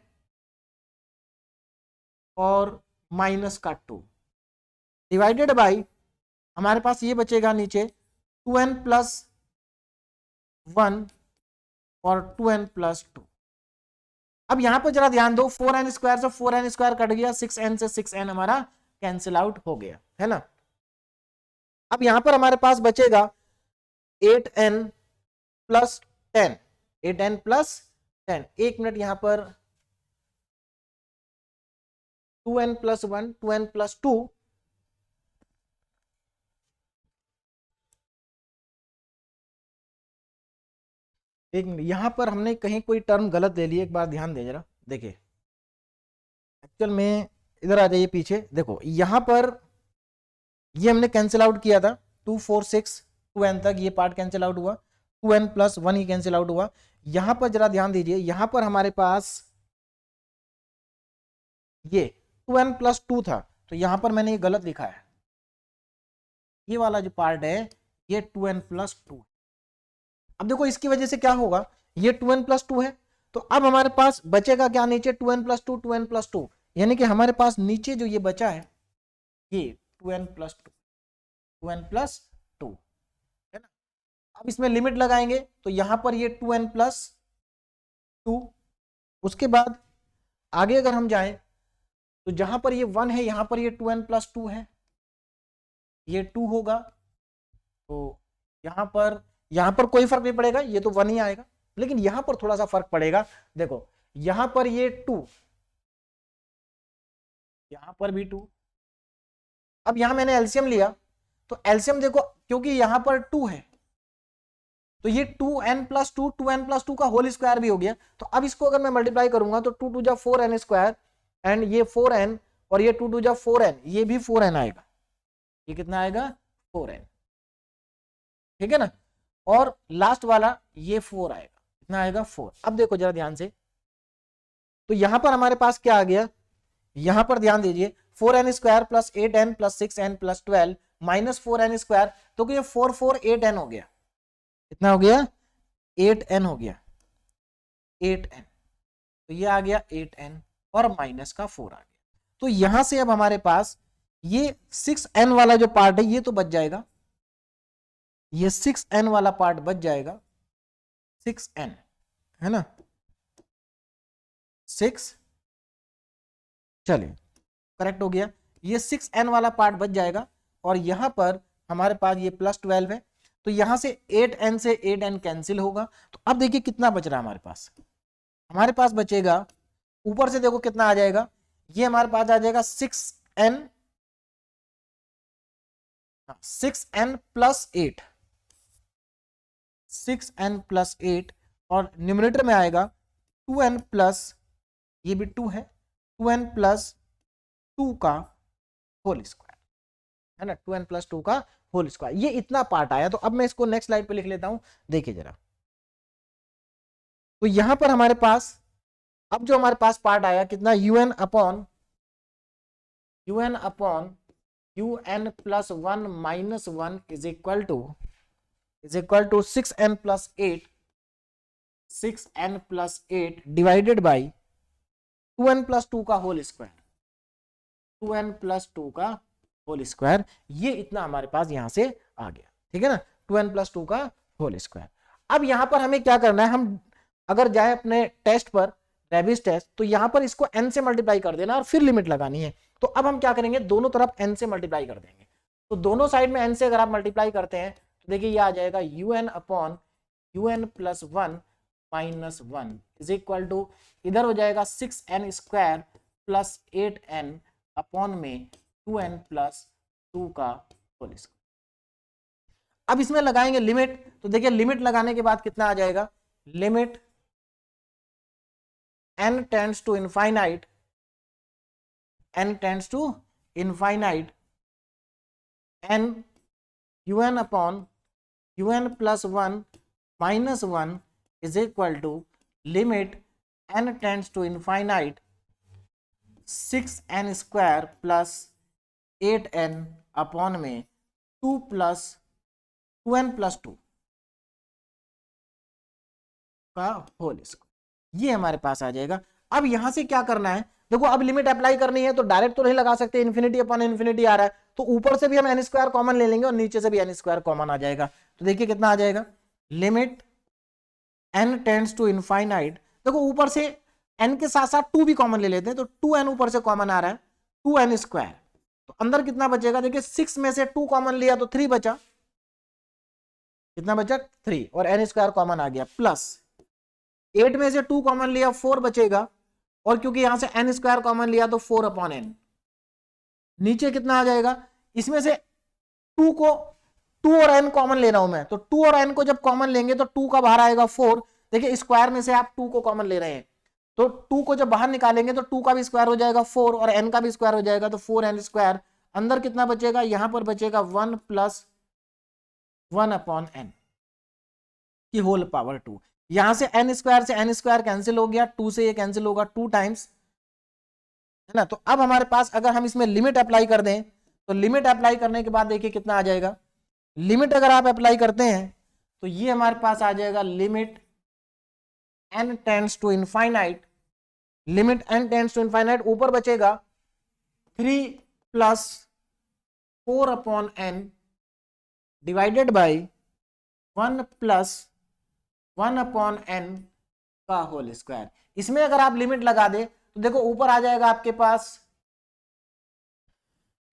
और माइनस का 2 डिवाइडेड बाई हमारे पास ये बचेगा नीचे 2n प्लस 1 और 2n प्लस 2। अब यहां पर जरा ध्यान दो, 4n स्क्वायर से 4n स्क्वायर कट गया, 6n से 6n हमारा कैंसिल आउट हो गया, है ना। अब यहां पर हमारे पास बचेगा 8n प्लस 10, 8n प्लस 10, एक मिनट, यहां पर 2n प्लस 1 2n प्लस 2, एक मिनट, यहां पर हमने कहीं कोई टर्म गलत ले ली, एक बार ध्यान दे जरा, देखिए एक्चुअल में इधर आ जाइए पीछे, देखो यहां पर ये हमने कैंसिल आउट किया था 2 4 6 2n तक, ये पार्ट कैंसिल आउट हुआ, 2n प्लस 1 ही कैंसिल आउट हुआ। यहां पर जरा ध्यान दीजिए, यहां पर हमारे पास ये 2n प्लस 2 था, तो यहां पर मैंने ये गलत लिखा है, ये वाला जो पार्ट है ये 2n प्लस 2। अब देखो इसकी वजह से क्या होगा, ये 2n प्लस 2 है, तो अब हमारे पास बचेगा क्या नीचे, 2n प्लस 2 2n प्लस 2, यानी कि हमारे पास नीचे जो ये बचा है ये 2n प्लस 2 2n प्लस 2, है ना। अब इसमें लिमिट लगाएंगे तो यहां पर ये 2n प्लस 2, उसके बाद आगे अगर हम जाएं तो जहां पर ये 1 है यहां पर ये 2n प्लस 2 है, ये 2 होगा, तो यहां पर कोई फर्क नहीं पड़ेगा, ये तो 1 ही आएगा, लेकिन यहां पर थोड़ा सा फर्क पड़ेगा, देखो यहां पर ये 2, यहां पर भी 2। अब यहां मैंने एलसीएम लिया, तो एलसीएम देखो क्योंकि यहां पर 2 है, तो ये 2n प्लस 2 2n प्लस 2 का होल स्क्वायर भी हो गया, तो अब इसको अगर मैं मल्टीप्लाई करूंगा तो 2 2 जा 4n स्क्वायर एंड ये 4n और ये 2 2 जा 4n, ये भी 4n आएगा, ये कितना आएगा 4n, ठीक है ना, और लास्ट वाला ये 4 आएगा, कितना आएगा 4। अब देखो जरा ध्यान से, तो यहां पर हमारे पास क्या आ गया, यहां पर ध्यान दीजिए 4n square plus 8n plus 6n plus 12 minus 4n square, तो ये 4 4 8n हो गया, कितना हो गया 8n हो गया, 8n, तो ये आ गया 8n और माइनस का 4 आ गया। तो यहां से अब हमारे पास ये 6n वाला जो पार्ट है ये तो बच जाएगा, ये 6n वाला पार्ट बच जाएगा, 6n, है ना, 6, चलिए करेक्ट हो गया, ये 6n वाला पार्ट बच जाएगा, और यहां पर हमारे पास ये प्लस 12 है, तो यहां से 8n से 8n कैंसिल होगा, तो अब देखिए कितना बच रहा है हमारे पास, हमारे पास बचेगा ऊपर से, देखो कितना आ जाएगा, ये हमारे पास आ जाएगा 6n प्लस 8, 6n प्लस 8, और न्यूमरेटर में आएगा 2n प्लस, ये भी 2 है, 2n प्लस 2 का होल स्क्वायर, है ना, 2n प्लस 2 का होल स्क्वायर। ये इतना पार्ट आया। तो अब मैं इसको नेक्स्ट स्लाइड पे लिख लेता हूं, देखिए जरा। तो यहां पर हमारे पास अब जो हमारे पास पार्ट आया कितना, un upon un plus 1 minus 1 is equal to 6n plus 8, 6n plus 8 divided by 2n plus 2 का होल स्क्वायर, 2n प्लस 2 का होल स्क्वायर। ये इतना हमारे पास यहां से आ गया, ठीक है ना, 2n प्लस 2 का होल स्क्वायर। अब यहां पर हमें क्या करना है, हम अगर जाए अपने टेस्ट पर, रेबिस टेस्ट, तो यहां पर इसको n से मल्टीप्लाई कर देना और फिर लिमिट लगानी है। तो अब हम क्या करेंगे, दोनों तरफ n से मल्टीप्लाई कर देंगे। तो दोनों साइड में n से अगर आप मल्टीप्लाई करते हैं तो देखिए ये आ जाएगा un upon un plus 1 minus 1 is equal to, इधर हो जाएगा 6n square plus 8n upon में 2n प्लस 2 का होल स्क्वायर। अब इसमें लगाएंगे लिमिट, तो देखिए लिमिट लगाने के बाद कितना आ जाएगा, limit n tends to infinite, n tends to infinite, n un upon un plus 1 minus 1 is equal to limit n tends to infinite 6n square plus 8n upon में 2n प्लस 2 का whole square. ये हमारे पास आ जाएगा। अब यहां से क्या करना है, देखो अब लिमिट अप्लाई करनी है तो डायरेक्ट तो नहीं लगा सकते, इन्फिनिटी अपॉन इन्फिनिटी आ रहा है, तो ऊपर से भी हम n स्क्वायर कॉमन ले लेंगे और नीचे से भी n स्क्वायर कॉमन आ जाएगा। तो देखिए कितना आ जाएगा, limit n tends to infinite, देखो ऊपर से n के साथ साथ 2 भी कॉमन ले लेते हैं, तो 2n ऊपर से कॉमन आ रहा है, 2n स्क्वायर, तो अंदर कितना बचेगा, देखिए 6 में से 2 कॉमन लिया तो 3 बचा, कितना बचा 3, और n स्क्वायर कॉमन आ गया, प्लस 8 में से 2 कॉमन लिया 4 बचेगा, और क्योंकि यहां से n स्क्वायर कॉमन लिया तो 4 अपॉन n, नीचे कितना आ जाएगा, इसमें से 2 और n कॉमन ले रहा हूं मैं, तो 2 और n को जब कॉमन लेंगे तो 2 का बाहर आएगा 4, देखिए स्क्वायर में से आप 2 को कॉमन ले रहे हैं, तो 2 को जब बाहर निकालेंगे तो 2 का भी स्क्वायर हो जाएगा 4 और n का भी स्क्वायर हो जाएगा, तो 4n स्क्वायर, अंदर कितना बचेगा, यहां पर बचेगा 1 प्लस 1 अपॉन n की होल पावर 2। यहां से n स्क्वायर से n स्क्वायर कैंसिल हो गया, 2 से ये कैंसिल होगा 2 टाइम्स, है ना। तो अब हमारे पास अगर हम इसमें लिमिट अप्लाई कर दें, तो लिमिट अप्लाई करने के बाद देखिए कितना आ जाएगा, लिमिट अगर आप अप्लाई करते हैं तो ये हमारे पास आ जाएगा limit n tends to infinite, limit n tends to infinite, ऊपर बचेगा 3 plus 4 upon n divided by 1 plus 1 upon n का होल स्क्वायर। इसमें अगर आप लिमिट लगा दे तो देखो ऊपर आ जाएगा आपके पास,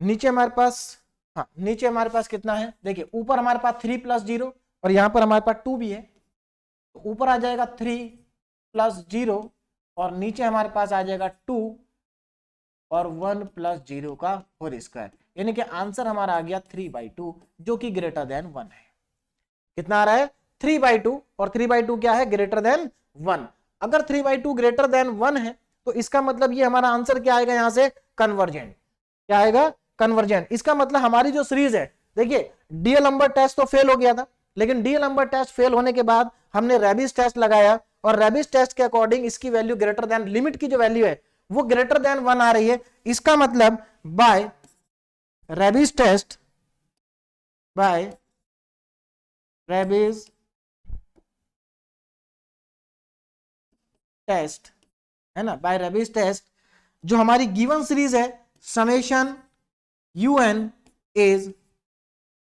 नीचे हमारे पास, हाँ नीचे हमारे पास कितना है, देखिए ऊपर हमारे पास 3 प्लस 0 और यहां पर हमारे पास 2 भी है, तो ऊपर आ जाएगा 3 प्लस 0 और नीचे हमारे पास आ जाएगा 2 और 1 प्लस 0 का होल स्क्वायर, यानी कि आंसर हमारा आ गया 3/2 जो कि ग्रेटर देन 1 है। कितना आ रहा है, 3/2, और 3/2 क्या है, ग्रेटर देन 1। अगर 3/2 ग्रेटर देन 1 है तो इसका मतलब ये हमारा आंसर क्या आएगा, यहां से कन्वर्जेंट, क्या आएगा, कन्वर्जेंट। इसका मतलब हमारी जो सीरीज है, देखिए डीएलम्बर्ट टेस्ट तो फेल हो गया था, लेकिन डीएलम्बर्ट टेस्ट फेल होने के बाद हमने रेबिस टेस्ट लगाया और रेबिस टेस्ट के अकॉर्डिंग इसकी वैल्यू ग्रेटर देन, लिमिट की जो वैल्यू है वो ग्रेटर देन 1 आ रही है। इसका मतलब by Raabe's test, by Raabe's test, है ना, बाय रेबिस टेस्ट जो हमारी गिवन सीरीज है समेशन un इज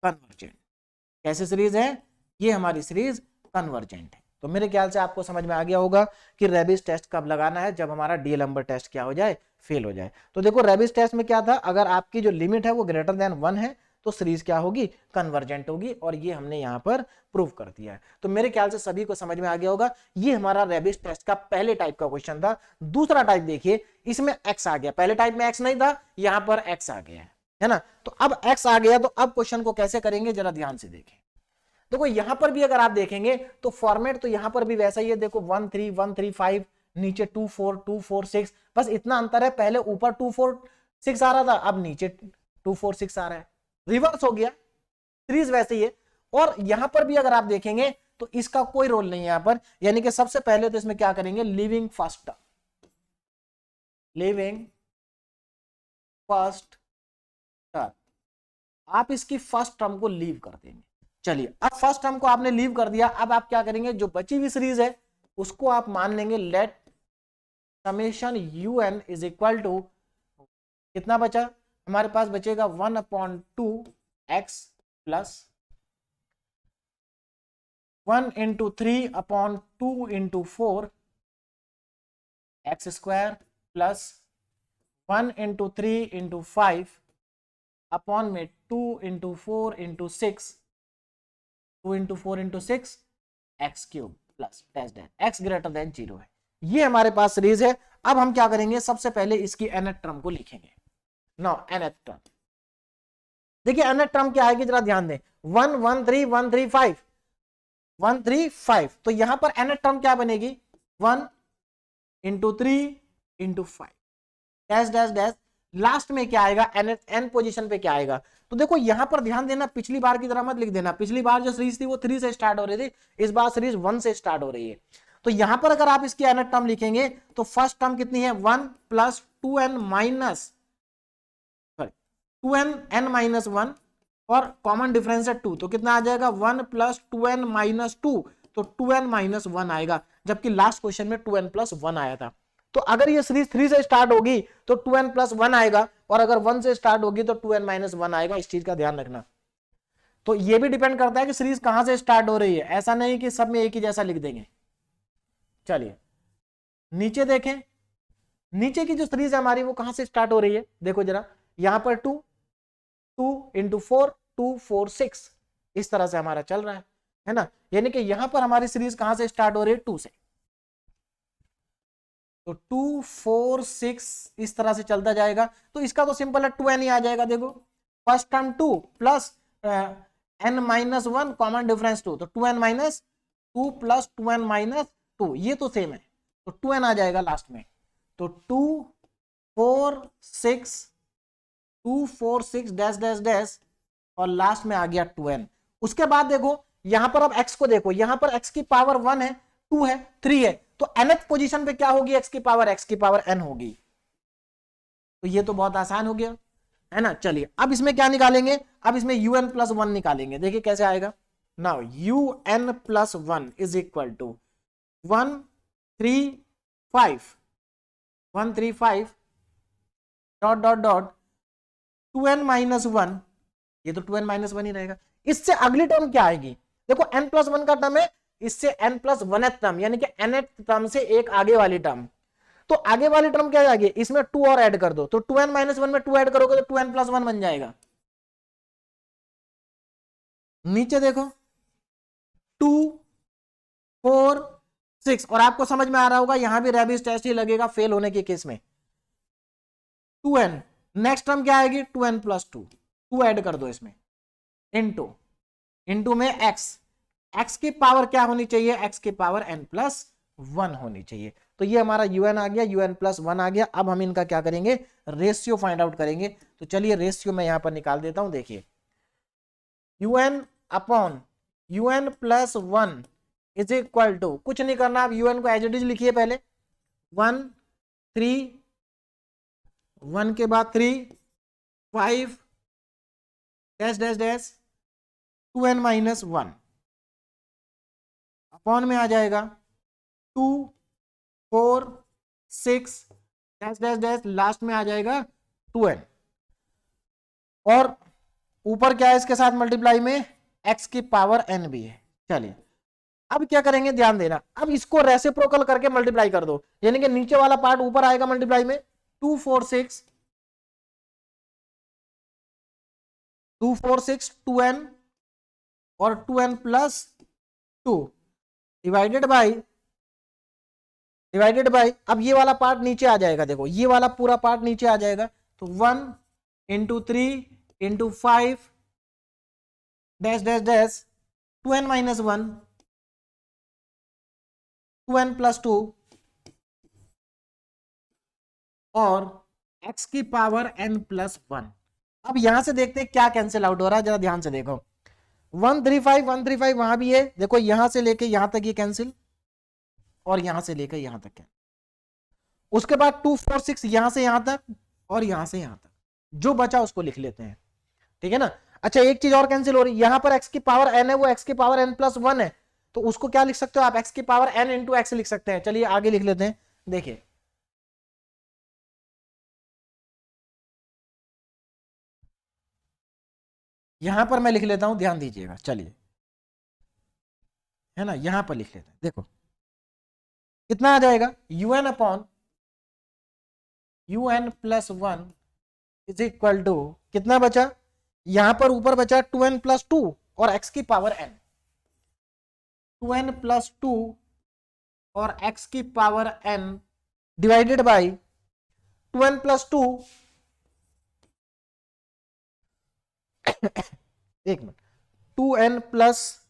कन्वर्जेंट। कैसे सीरीज है, ये हमारी सीरीज कन्वर्जेंट है। तो मेरे ख्याल से आपको समझ में आ गया होगा कि रेबिस टेस्ट कब लगाना है, जब हमारा डीएलम्बर्ट टेस्ट क्या हो जाए, फेल हो जाए। तो देखो रेबिस टेस्ट में क्या था, अगर आपकी जो लिमिट है वो ग्रेटर देन 1 है तो सीरीज क्या होगी, कन्वर्जेंट होगी, और ये हमने यहाँ पर प्रूव कर दिया है। तो मेरे ख्याल से सभी को समझ में आ गया होगा। ये हमारा रेबिस टेस्ट का पहले टाइप का क्वेश्चन था। दूसरा टाइप देखिए, इसमें एक्स आ गया, पहले टाइप में एक्स नहीं था, यहां पर एक्स आ गया है ना। तो अब एक्स आ गया, तो अब क्वेश्चन को कैसे करेंगे जरा ध्यान से देखें। देखो यहां पर भी अगर आप देखेंगे तो फॉर्मेट तो यहां पर भी वैसा ही है। देखो 1 3 1 3 5, नीचे 2 4 2 4 6, बस इतना अंतर है, पहले ऊपर 2 4 6 आ रहा था, अब नीचे 2 4 6 आ रहा है, रिवर्स हो गया, सीरीज वैसे ही है। और यहां पर भी अगर आप देखेंगे तो इसका कोई रोल नहीं है यहां पर, यानी कि सबसे पहले तो इसमें क्या करेंगे, living first term, living first term, आप इसकी फर्स्ट टर्म को लीव कर देंगे। चलिए अब फर्स्ट टर्म को आपने लीव कर दिया, अब आप क्या करेंगे, जो बची हुई सीरीज है उसको आप मान लेंगे let summation un is equal to, कितना बचा हमारे पास, बचेगा 1/2 x plus 1 into 3/2 into 4 x square plus 1 into 3 into 5 upon में 2 into 4 into 6, 2 into 4 into 6 x cube plus dash dash x greater than 0 है। ये हमारे पास सीरीज है। अब हम क्या करेंगे, सबसे पहले इसकी nth टर्म को लिखेंगे। नाउ nth टर्म देखिए, nth टर्म क्या आएगी जरा ध्यान दें, 1 1 3 1 3 5 1 3 5, तो यहां पर nth टर्म क्या बनेगी, 1 into 3 into 5 dash dash dash, last में क्या आएगा, n पोजीशन पे क्या आएगा। तो देखो यहां पर ध्यान देना, पिछली बार की तरह मत लिख देना, पिछली बार जो सीरीज थी वो 3 से स्टार्ट हो रही थी, इस बार सीरीज 1 से स्टार्ट हो रही है। तो यहां पर अगर आप इसकी nth टर्म लिखेंगे तो फर्स्ट टर्म कितनी है, 1 प्लस 2n माइनस 1 और कॉमन डिफरेंस है 2, तो कितना आ जाएगा, 1 प्लस 2n माइनस 2, तो 2n माइनस 1 आएगा, जबकि लास्ट क्वेश्चन में 2n प्लस 1 आया था। तो अगर ये सीरीज 3 से स्टार्ट होगी तो 2n प्लस 1 आएगा, और अगर 1 से स्टार्ट होगी तो 2n माइनस 1 आएगा, इस चीज का ध्यान रखना। तो ये भी डिपेंड करता है कि सीरीज कहां से स्टार्ट हो रही है, ऐसा नहीं कि सब में एक ही जैसा लिख देंगे। चलिए नीचे देखें, नीचे की जो सीरीज है हमारी वो कहां से स्टार्ट हो रही है, देखो जरा, यहां पर 2 into 4 2 4 6 इस तरह से हमारा चल रहा है ना, यानी कि यहां पर हमारी सीरीज कहां से स्टार्ट हो रही है, 2 से। तो 2 4 6 इस तरह से चलता जाएगा, तो इसका तो सिंपल है 2n ही आ जाएगा। देखो first term 2 plus n minus 1 common difference 2, तो 2n minus 2 plus 2n minus 2, ये तो सेम है, तो 2n आ जाएगा लास्ट में। तो 2 4 6 2 4 6 डैश डैश डैश, और लास्ट में आ गया 2n। उसके बाद देखो यहां पर अब x को देखो, यहां पर x की पावर 1 है, 2 है, 3 है, तो nth पोजीशन पे क्या होगी, x की पावर n होगी। तो ये तो बहुत आसान हो गया है ना। चलिए अब इसमें क्या निकालेंगे, अब इसमें un प्लस 1 निकालेंगे। देखिए कैसे आएगा, now un plus 1 is equal to 1 3 5 1 3 5 dot dot dot 2n minus 1, ये तो 2n माइनस 1 ही रहेगा। इससे अगली टर्म क्या आएगी, देखो n प्लस 1 का टर्म है, इससे n प्लस 1th टर्म, यानी कि nth टर्म से एक आगे वाली टर्म। तो आगे वाली टर्म क्या आएगी, इसमें 2 और ऐड कर दो, तो 2n माइनस 1 में 2 ऐड करोगे तो 2n प्लस 1 बन जाएगा। नीचे देखो 2 4 6, और आपको समझ में आ रहा होगा यहां भी रेबिस टेस्ट ही लगेगा फेल होने के केस में। 2n, नेक्स्ट टर्म क्या आएगी, 2n प्लस 2, 2 ऐड कर दो इसमें, इंटू में x की पावर क्या होनी चाहिए, x की पावर n प्लस 1 होनी चाहिए। तो ये हमारा un आ गया, un प्लस 1 आ गया। अब हम इनका क्या करेंगे, रेशियो फाइंड आउट करेंगे। तो चलिए रेशियो मैं यहां पर निकाल देता हूं। देखिए un upon un plus 1 is equal to, कुछ नहीं करना, आप un को एज इट इज लिखिए, पहले 1 3 1 के बाद 3 5 dash dash dash 2n minus 1 upon में आ जाएगा 2 4 6 डैश डैश डैश, लास्ट में आ जाएगा 2n, और ऊपर क्या है इसके साथ मल्टीप्लाई में x की पावर n भी है। चलिए अब क्या करेंगे, ध्यान देना, अब इसको रेसिप्रोकल करके मल्टीप्लाई कर दो, यानी कि नीचे वाला पार्ट ऊपर आएगा मल्टीप्लाई में, 2 4 6 2 4 6 2n और 2n प्लस 2 डिवाइडेड बाई अब ये वाला पार्ट नीचे आ जाएगा, देखो ये वाला पूरा पार्ट नीचे आ जाएगा, तो 1 into 3 into 5 dash dash dash 2n minus 1 2n plus 2 और x की पावर n प्लस 1। अब यहां से देखते हैं क्या कैंसिल आउट हो रहा है, जरा ध्यान से देखो। 135 वहां भी है, देखो यहां से लेके यहां तक ये कैंसिल और यहां से लेकर यहां तक है। उसके बाद 246 यहां से यहां तक और यहां से यहां तक, जो बचा उसको लिख लेते हैं, ठीक है ना। अच्छा एक चीज और कैंसिल हो रही है, यहां पर x की पावर n है, वो x की पावर n प्लस 1 है, तो उसको क्या लिख सकते हो आप, x की पावर n इंटू x लिख सकते हैं। चलिए आगे लिख लेते हैं, देखिए यहां पर मैं लिख लेता हूं, ध्यान दीजिएगा, चलिए है ना, यहां पर लिख लेते हैं। देखो कितना आ जाएगा, un upon un plus 1 is equal to कितना बचा, यहां पर ऊपर बचा 2n प्लस 2 और x की पावर n, 2n प्लस 2 और x की power n divided by 2n plus 2 एक मिनट 2n प्लस,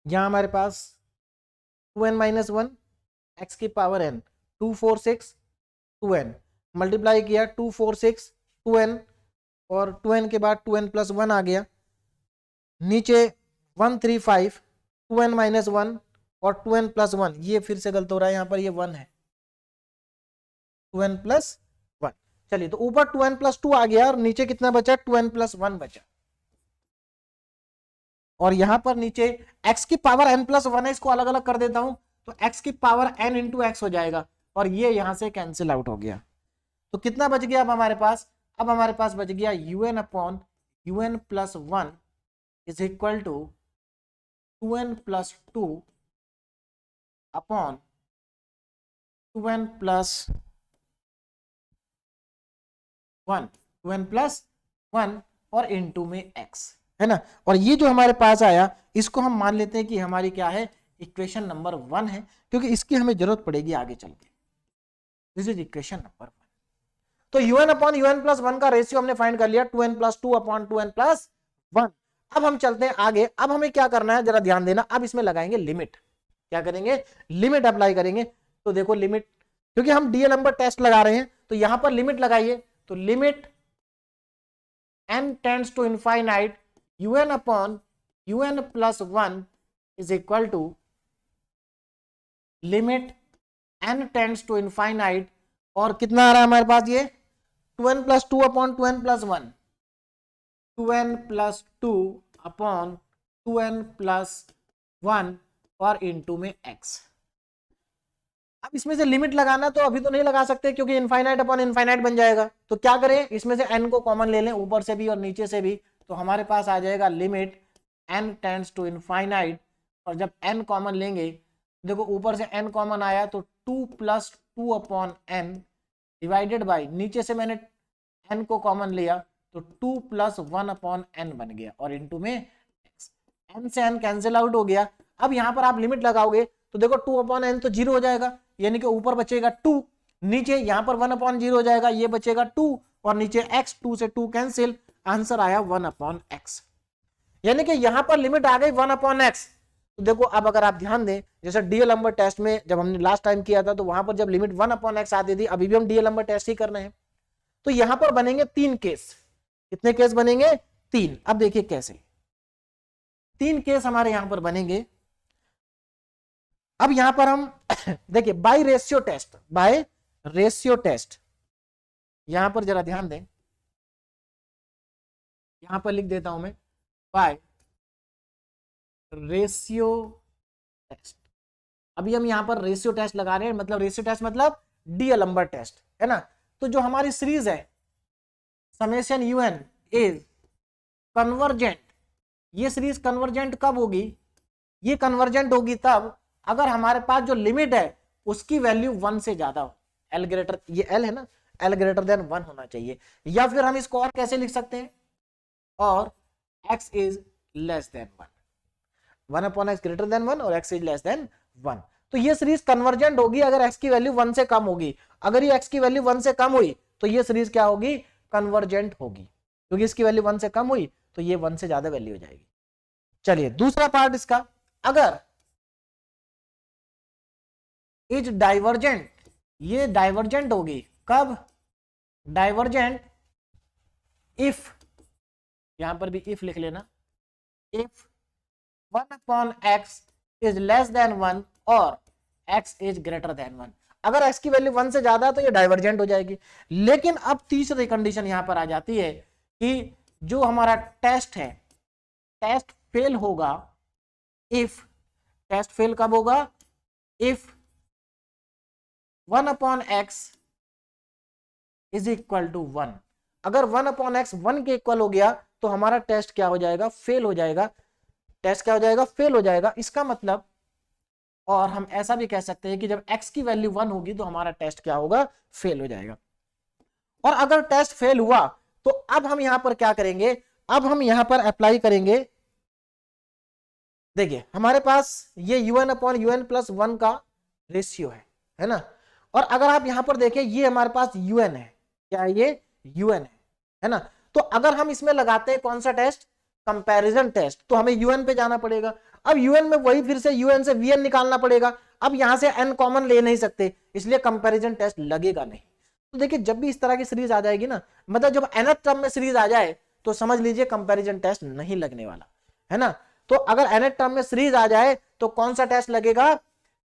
यहां हमारे पास 2n माइनस 1 x की पावर n 246 2n मल्टीप्लाई किया 246 2n और 2n के बाद 2n प्लस 1 आ गया, नीचे 135 2n माइनस 1 और 2n प्लस 1, ये फिर से गलत हो रहा है, यहां पर ये 1 है 2n प्लस 1। चलिए तो ऊपर 2n प्लस 2 आ गया और नीचे कितना बचा, 2n प्लस 1 बचा, और यहां पर नीचे x की पावर n प्लस 1 है, इसको अलग अलग कर देता हूं तो x की पावर n इंटू एक्स हो जाएगा और ये यहां से कैंसिल आउट हो गया। तो कितना बच गया अब हमारे पास, अब हमारे पास बच गया un upon un plus 1 is equal to 2n plus 2 upon 2n plus 1 2n plus 1 और इनटू में x, है ना। और ये जो हमारे पास आया इसको हम मान लेते हैं कि हमारी क्या है, इक्वेशन नंबर 1 है, क्योंकि इसकी हमें जरूरत पड़ेगी आगे चल के। This is equation number 1। तो un अपॉन un प्लस 1 का रेशियो हमने फाइंड कर लिया, 2n plus 2 upon 2n plus 1। अब हम चलते हैं आगे, अब हमें क्या करना है जरा ध्यान देना, अब इसमें लगाएंगे लिमिट, क्या करेंगे, लिमिट अप्लाई करेंगे। तो देखो लिमिट, क्योंकि हम डीएल नंबर टेस्ट लगा रहे हैं तो यहां पर लिमिट लगाइए, तो limit n tends to infinite un upon un plus 1 is equal to limit n tends to infinite, और कितना आ रहा है हमारे पास ये 2n plus 2 upon 2n plus 1, 2n plus 2 upon 2n plus 1 और इनटू में x। अब इसमें से लिमिट लगाना तो अभी तो नहीं लगा सकते क्योंकि इनफाइनाइट अपॉन इनफाइनाइट बन जाएगा, तो क्या करें, इसमें से n को कॉमन ले लें, ऊपर से भी और नीचे से भी, तो हमारे पास आ जाएगा limit n tends to infinite, और जब n कॉमन लेंगे, देखो ऊपर से n कॉमन आया तो 2 plus 2 upon n divided by, नीचे से मैंने n को कॉमन लिया तो 2 प्लस 1 अपॉन n बन गया और इनटू में x, n से n कैंसिल आउट हो गया। अब यहां पर आप लिमिट लगाओगे तो देखो 2 अपॉन n तो 0 हो जाएगा, यानी कि ऊपर बचेगा 2, नीचे यहां पर 1 अपॉन 0 हो जाएगा, ये बचेगा 2 और नीचे x, 2 से 2 कैंसिल, आंसर आया 1 अपॉन x, यानी कि यहां पर लिमिट आ गई 1 अपॉन x। तो देखो अब अगर आप ध्यान दें, जैसे डीएल नंबर टेस्ट में जब हमने लास्ट टाइम किया था तो वहां पर जब लिमिट 1 अपॉन x आती थी, अभी भी हम डीएल नंबर टेस्ट ही कर रहे हैं, तो यहां पर बनेंगे 3 केस। कितने केस बनेंगे, 3। अब देखिए कैसे 3 केस हमारे यहां पर बनेंगे। अब यहां पर हम देखिए by ratio test, by ratio test, यहां पर जरा ध्यान दें, यहां पर लिख देता हूं मैं बाय रेशियो टेस्ट। अभी हम यहां पर रेशियो टेस्ट लगा रहे हैं, मतलब रेशियो टेस्ट मतलब डीएल नंबर टेस्ट, है ना। तो जो हमारी सीरीज है समेशन un इज कन्वर्जेंट, ये सीरीज कन्वर्जेंट कब होगी, ये कन्वर्जेंट होगी तब अगर हमारे पास जो लिमिट है उसकी वैल्यू 1 से ज्यादा हो, एल ग्रेटर, ये एल है ना, L ग्रेटर देन 1 होना चाहिए। या फिर हम इसको और कैसे लिख सकते हैं, और x is less than 1, 1/x greater than 1 और x इज लेस देन 1। तो ये सीरीज कन्वर्जेंट होगी अगर x की वैल्यू 1 से कम होगी। अगर ये x की वैल्यू 1 से कम हुई तो ये सीरीज क्या होगी, कन्वर्जेंट होगी, क्योंकि इसकी वैल्यू 1 से कम हुई तो ये 1 से ज्यादा वैल्यू हो जाएगी। चलिए दूसरा पार्ट इसका, अगर इज डाइवर्जेंट, ये डाइवर्जेंट होगी कब, डाइवर्जेंट इफ, यहां पर भी इफ लिख लेना, if 1/x is less than 1 और x इज ग्रेटर देन 1। अगर x की वैल्यू 1 से ज्यादा है तो ये डाइवर्जेंट हो जाएगी। लेकिन अब तीसरी कंडीशन यहां पर आ जाती है कि जो हमारा टेस्ट है, टेस्ट फेल होगा इफ, टेस्ट फेल कब होगा, if 1/x is equal to 1। अगर 1/x 1 के इक्वल हो गया तो हमारा टेस्ट क्या हो जाएगा, फेल हो जाएगा। टेस्ट क्या हो जाएगा, फेल हो जाएगा। इसका मतलब, और हम ऐसा भी कह सकते हैं कि जब x की वैल्यू 1 होगी तो हमारा टेस्ट क्या होगा, फेल हो जाएगा। और अगर टेस्ट फेल हुआ तो अब हम यहां पर क्या करेंगे, अब हम यहां पर अप्लाई करेंगे, देखिए हमारे पास ये un/un प्लस 1 का रेशियो है ना। और अगर आप यहां पर देखें ये हमारे पास un है, क्या है ये, un है ना। तो अगर हम इसमें लगाते हैं कौन सा टेस्ट, कंपैरिजन टेस्ट, तो हमें un पे जाना पड़ेगा। अब un में वही फिर से un से vn निकालना पड़ेगा। अब यहां से n कॉमन ले नहीं सकते, इसलिए कंपैरिजन टेस्ट लगेगा नहीं। तो देखिए जब भी इस तरह की सीरीज आ जाएगी ना, मतलब जब nth टर्म में सीरीज आ जाए तो समझ लीजिए कंपैरिजन टेस्ट नहीं लगने वाला है ना। तो अगर nth टर्म में सीरीज आ जाए तो कौन सा टेस्ट लगेगा,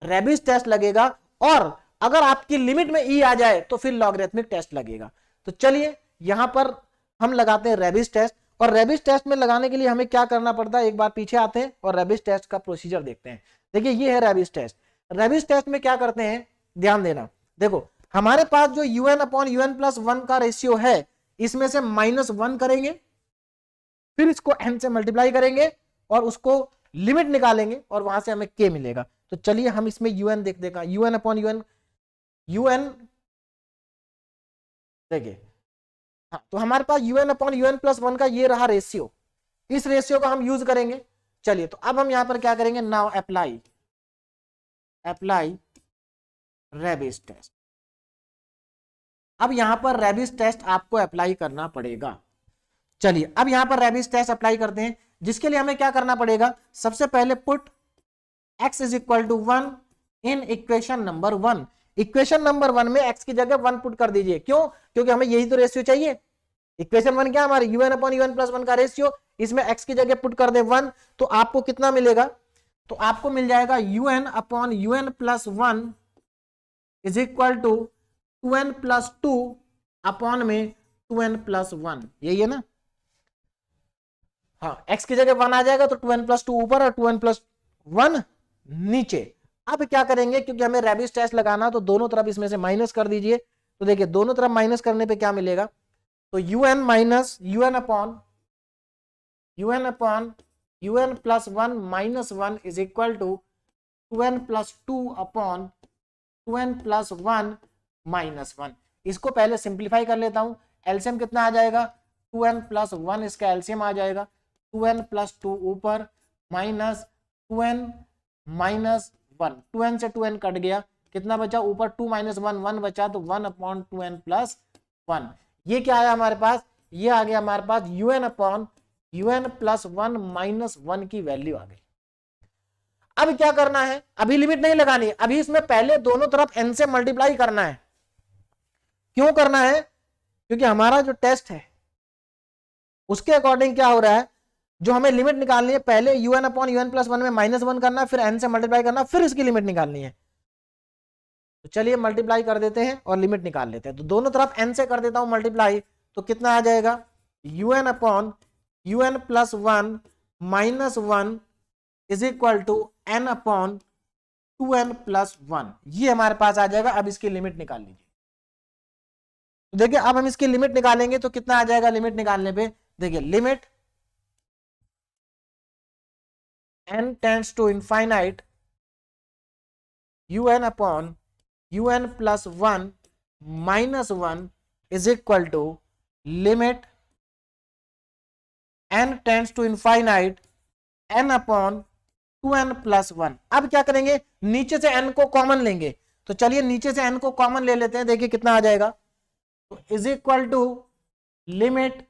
रेबिस टेस्ट लगेगा। और अगर आपकी लिमिट में ई आ जाए तो फिर लॉगरिथमिक टेस्ट लगेगा। तो चलिए यहां पर हम लगाते हैं रेबिस टेस्ट। और रेबिस टेस्ट में लगाने के लिए हमें क्या करना पड़ता है, एक बार पीछे आते हैं और रेबिस टेस्ट का प्रोसीजर देखते हैं। देखिए ये है रेबिस टेस्ट। रेबिस टेस्ट में क्या करते हैं, ध्यान देना, देखो हमारे पास जो un/un प्लस 1 का रेशियो है, इसमें से -1 करेंगे, फिर इसको n से मल्टीप्लाई करेंगे और उसको लिमिट निकालेंगे और वहां से हमें k मिलेगा। तो चलिए हम इसमें un देख देगा, un/un, un देखिए, हाँ तो हमारे पास un/un प्लस 1 का ये रहा रेशियो, इस रेशियो को हम यूज करेंगे। चलिए तो अब हम यहां पर क्या करेंगे, नाउ अप्लाई रेबिस टेस्ट। अब यहां पर रेबिस टेस्ट आपको अप्लाई करना पड़ेगा। चलिए अब यहां पर रेबिस टेस्ट अप्लाई करते हैं, जिसके लिए हमें क्या करना पड़ेगा, सबसे पहले put x is equal to 1 in equation number 1। Equation number 1 में x की जगह 1 पुट कर दीजिए। क्यों, क्योंकि हमें यही तो रेशियो चाहिए। इक्वेशन 1 क्या हमारी, un/un प्लस 1 का रेशियो, इसमें x की जगह पुट कर दे 1, तो आपको कितना मिलेगा, तो आपको मिल जाएगा un/un plus 1 is equal to 2n plus 2 upon में 2n प्लस 1, यही है ना। हाँ x की जगह 1 आ जाएगा तो 2n प्लस 2 ऊपर और 2n प्लस 1 नीचे। अब क्या करेंगे, क्योंकि हमें रेबिस टेस्ट लगाना, तो दोनों तरफ इसमें से माइनस कर दीजिए। तो देखिए दोनों तरफ माइनस करने पे क्या मिलेगा, तो un minus un plus 1 minus 1 is equal to 2n plus 2 upon 2n plus 1 minus 1। इसको पहले सिंप्लीफाई कर लेता हूं, एलसीएम कितना आ जाएगा, 2n प्लस 1 इसका एलसीएम आ जाएगा, 2n प्लस 2 ऊपर माइनस 2n माइनस 1, 2n से 2n कट गया, कितना बचा ऊपर 2 माइनस 1 1 बचा, तो 1/2n प्लस 1। ये क्या आया हमारे पास, ये आ गया हमारे पास un प्लस 1 माइनस 1 की वैल्यू आ गई। अब क्या करना है, अभी लिमिट नहीं लगानी, अभी इसमें पहले दोनों तरफ n से मल्टीप्लाई करना है। क्यों करना है, क्योंकि हमारा जो टेस्ट है उसके अकॉर्डिंग क्या हो रहा है, जो हमें लिमिट निकालनी है, पहले un/un प्लस 1 में -1 करना, फिर n से मल्टीप्लाई करना, फिर इसकी लिमिट निकालनी है। तो चलिए मल्टीप्लाई कर देते हैं और लिमिट निकाल लेते हैं। तो दोनों तरफ n से कर देता हूं मल्टीप्लाई, तो कितना आ जाएगा, un plus 1 minus 1 is equal to n/2n plus 1, ये हमारे पास आ जाएगा। अब इसकी लिमिट निकाल लीजिए। तो देखिए अब हम इसकी लिमिट निकालेंगे तो कितना आ जाएगा, लिमिट निकालने पे देखिए, limit n tends to infinite un plus 1 -1 is equal to limit n tends to infinite n upon 2n plus 1। अब क्या करेंगे, नीचे से n को कॉमन लेंगे, तो चलिए नीचे से n को कॉमन ले लेते हैं, देखिए कितना आ जाएगा। तो is equal to limit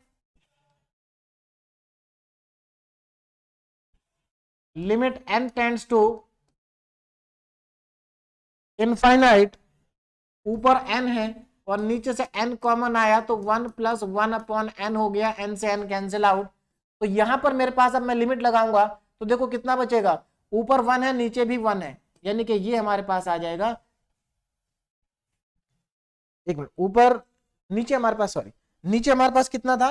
n tends to infinite, ऊपर n है और नीचे से n कॉमन आया तो 1 प्लस 1 अपॉन n हो गया, n से n कैंसिल आउट। तो यहां पर मेरे पास अब मैं लिमिट लगाऊंगा तो देखो कितना बचेगा, ऊपर 1 है नीचे भी 1 है, यानी कि ये हमारे पास आ जाएगा, एक मिनट, ऊपर नीचे हमारे पास, सॉरी नीचे हमारे पास कितना था,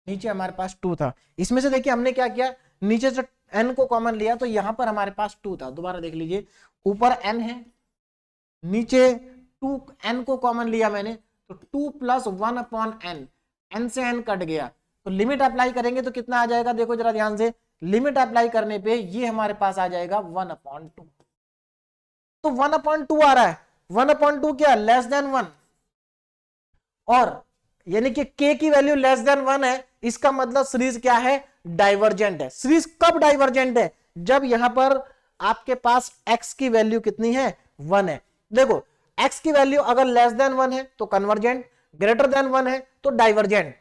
नीचे हमारे पास 2 था। इसमें से देखिए हमने क्या किया, नीचे से n को कॉमन लिया तो यहां पर हमारे पास 2 था। दोबारा देख लीजिए, ऊपर n है, नीचे 2n को कॉमन लिया मैंने, तो 2 प्लस 1 अपॉन n से n कट गया, तो लिमिट अप्लाई करेंगे तो कितना आ जाएगा, देखो जरा ध्यान से, लिमिट अप्लाई करने पे ये हमारे पास आ जाएगा 1/2। तो 1/2 आ रहा है, 1/2 क्या, लेस देन 1, और यानी कि k की वैल्यू लेस देन 1 है, इसका मतलब सीरीज क्या है, डाइवर्जेंट है। सीरीज कब डाइवर्जेंट है, जब यहां पर आपके पास x की वैल्यू कितनी है, 1 है। देखो x की वैल्यू अगर लेस देन 1 है तो कन्वर्जेंट, ग्रेटर देन 1 है तो डाइवर्जेंट।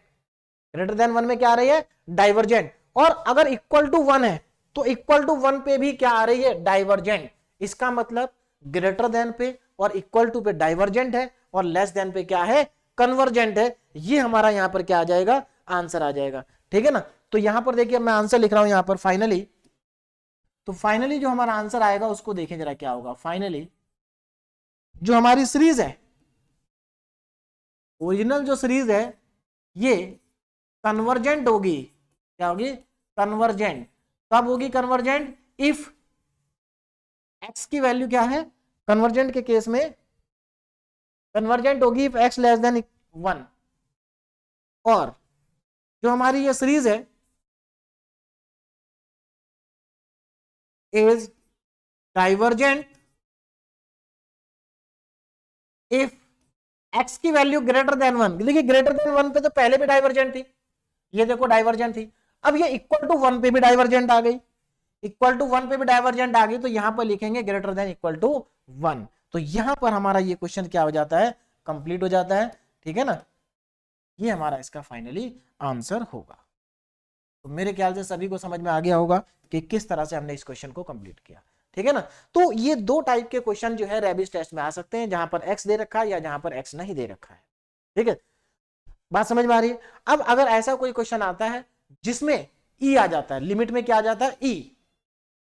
ग्रेटर देन 1 में क्या आ रही है, डाइवर्जेंट, और अगर इक्वल टू 1 है तो इक्वल टू 1 पे भी क्या आ रही है, डाइवर्जेंट। इसका मतलब ग्रेटर देन पे और इक्वल टू पे डाइवर्जेंट है और लेस देन पे क्या है, कन्वर्जेंट है। ये हमारा यहां पर क्या आ जाएगा, आंसर आ जाएगा, ठीक है ना। तो यहां पर देखिए मैं आंसर लिख रहा हूं यहां पर फाइनली, तो फाइनली जो हमारा आंसर आएगा उसको देखें जरा क्या होगा। फाइनली जो हमारी सीरीज है, ओरिजिनल जो सीरीज है, ये कन्वर्जेंट होगी, क्या होगी, कन्वर्जेंट। कब होगी कन्वर्जेंट, इफ x की वैल्यू क्या है, कन्वर्जेंट के केस में कन्वर्जेंट होगी इफ x लेस देन 1, और जो हमारी ये सीरीज है इज डाइवर्जेंट इफ x की वैल्यू ग्रेटर देन 1। देखिए ग्रेटर देन 1 पे तो पहले भी डाइवर्जेंट थी, ये देखो डाइवर्जेंट थी, अब ये इक्वल टू 1 पे भी डाइवर्जेंट आ गई, इक्वल टू 1 पे भी डाइवर्जेंट आ गई, तो यहां पर लिखेंगे ग्रेटर देन इक्वल टू 1। तो यहां पर हमारा ये क्वेश्चन क्या हो जाता है, कंप्लीट हो जाता है, ठीक है ना। ये हमारा इसका फाइनली आंसर होगा। तो मेरे ख्याल से सभी को समझ में आ गया होगा कि किस तरह से हमने इस क्वेश्चन को कंप्लीट किया, ठीक है ना। तो ये दो टाइप के क्वेश्चन जो है रेबिस टेस्ट में आ सकते हैं, जहां पर x दे रखा है या जहां पर x नहीं दे रखा है, ठीक है, बात समझ में आ रही है। अब अगर ऐसा कोई क्वेश्चन आता है जिसमें e आ जाता है, लिमिट में क्या आ जाता है, e,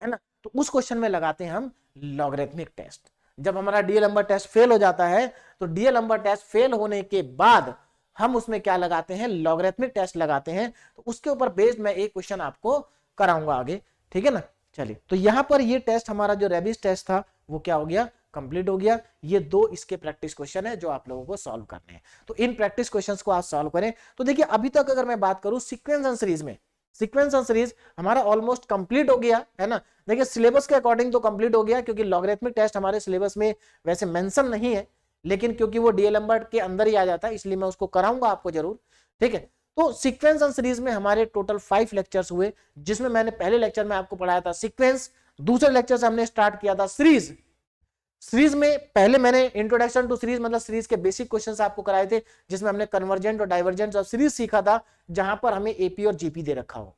है ना, तो उस क्वेश्चन में लगाते हैं हम लॉगरिथमिक टेस्ट। जब हमारा डीएल टेस्ट फेल हो जाता है तो डीएल टेस्ट फेल होने के बाद हम उसमें क्या लगाते हैं, लॉगरिथमिक टेस्ट लगाते हैं। तो उसके ऊपर बेस्ड मैं एक क्वेश्चन आपको कराऊंगा आगे, ठीक है ना। चलिए, तो यहां पर ये टेस्ट हमारा जो रेबिस टेस्ट था वो क्या हो गया, कंप्लीट हो गया। ये दो इसके प्रैक्टिस क्वेश्चन है जो आप लोगों को सॉल्व करने हैं। तो इन प्रैक्टिस क्वेश्चंस को आप सॉल्व करें। तो देखिए अभी तक अगर मैं बात करूं सीक्वेंस एंड सीरीज में, सीक्वेंस एंड सीरीज हमारा ऑलमोस्ट कंप्लीट हो गया है ना। देखिए सिलेबस के अकॉर्डिंग तो कंप्लीट हो गया, क्योंकि लॉगरिथमिक टेस्ट हमारे सिलेबस में वैसे मेंशन नहीं है, लेकिन क्योंकि वो डीएल के अंदर ही आ जाता है इसलिए मैं उसको कराऊंगा आपको जरूर, ठीक है। तो सीक्वेंस एंड सीरीज में हमारे टोटल 5 लेक्चर्स हुए, जिसमें मैंने पहले लेक्चर में आपको पढ़ाया था सीक्वेंस, दूसरे लेक्चर से हमने स्टार्ट किया था सीरीज। सीरीज में पहले मैंने इंट्रोडक्शन टू सीरीज मतलब सीरीज के बेसिक क्वेश्चंस आपको कराए थे, जिसमें हमने कन्वर्जेंट और डाइवर्जेंट ऑफ सीरीज सीखा था, जहां पर हमें एपी और जीपी दे रखा हो।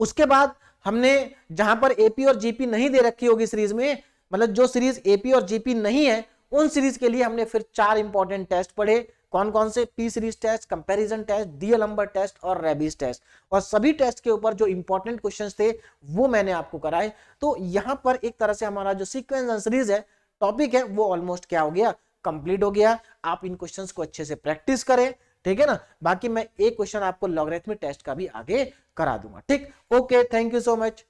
उसके बाद हमने जहां पर एपी और जीपी नहीं दे रखी होगी सीरीज में, मतलब जो सीरीज एपी और जीपी नहीं है, उन सीरीज के लिए हमने फिर 4 इंपॉर्टेंट टेस्ट पढ़े। कौन कौन से, p series test, comparison test, DL test और रेबिस टेस्ट। और सभी टेस्ट के ऊपर जो इंपॉर्टेंट क्वेश्चंस थे वो मैंने आपको कराए। तो यहां पर एक तरह से हमारा जो सीक्वेंस एंड सीरीज है टॉपिक है वो ऑलमोस्ट क्या हो गया, कंप्लीट हो गया। आप इन क्वेश्चंस को अच्छे से प्रैक्टिस करें, ठीक है ना। बाकी मैं एक क्वेश्चन आपको लॉगरिथमिक टेस्ट का भी आगे करा दूंगा, ठीक। Okay, thank you so much.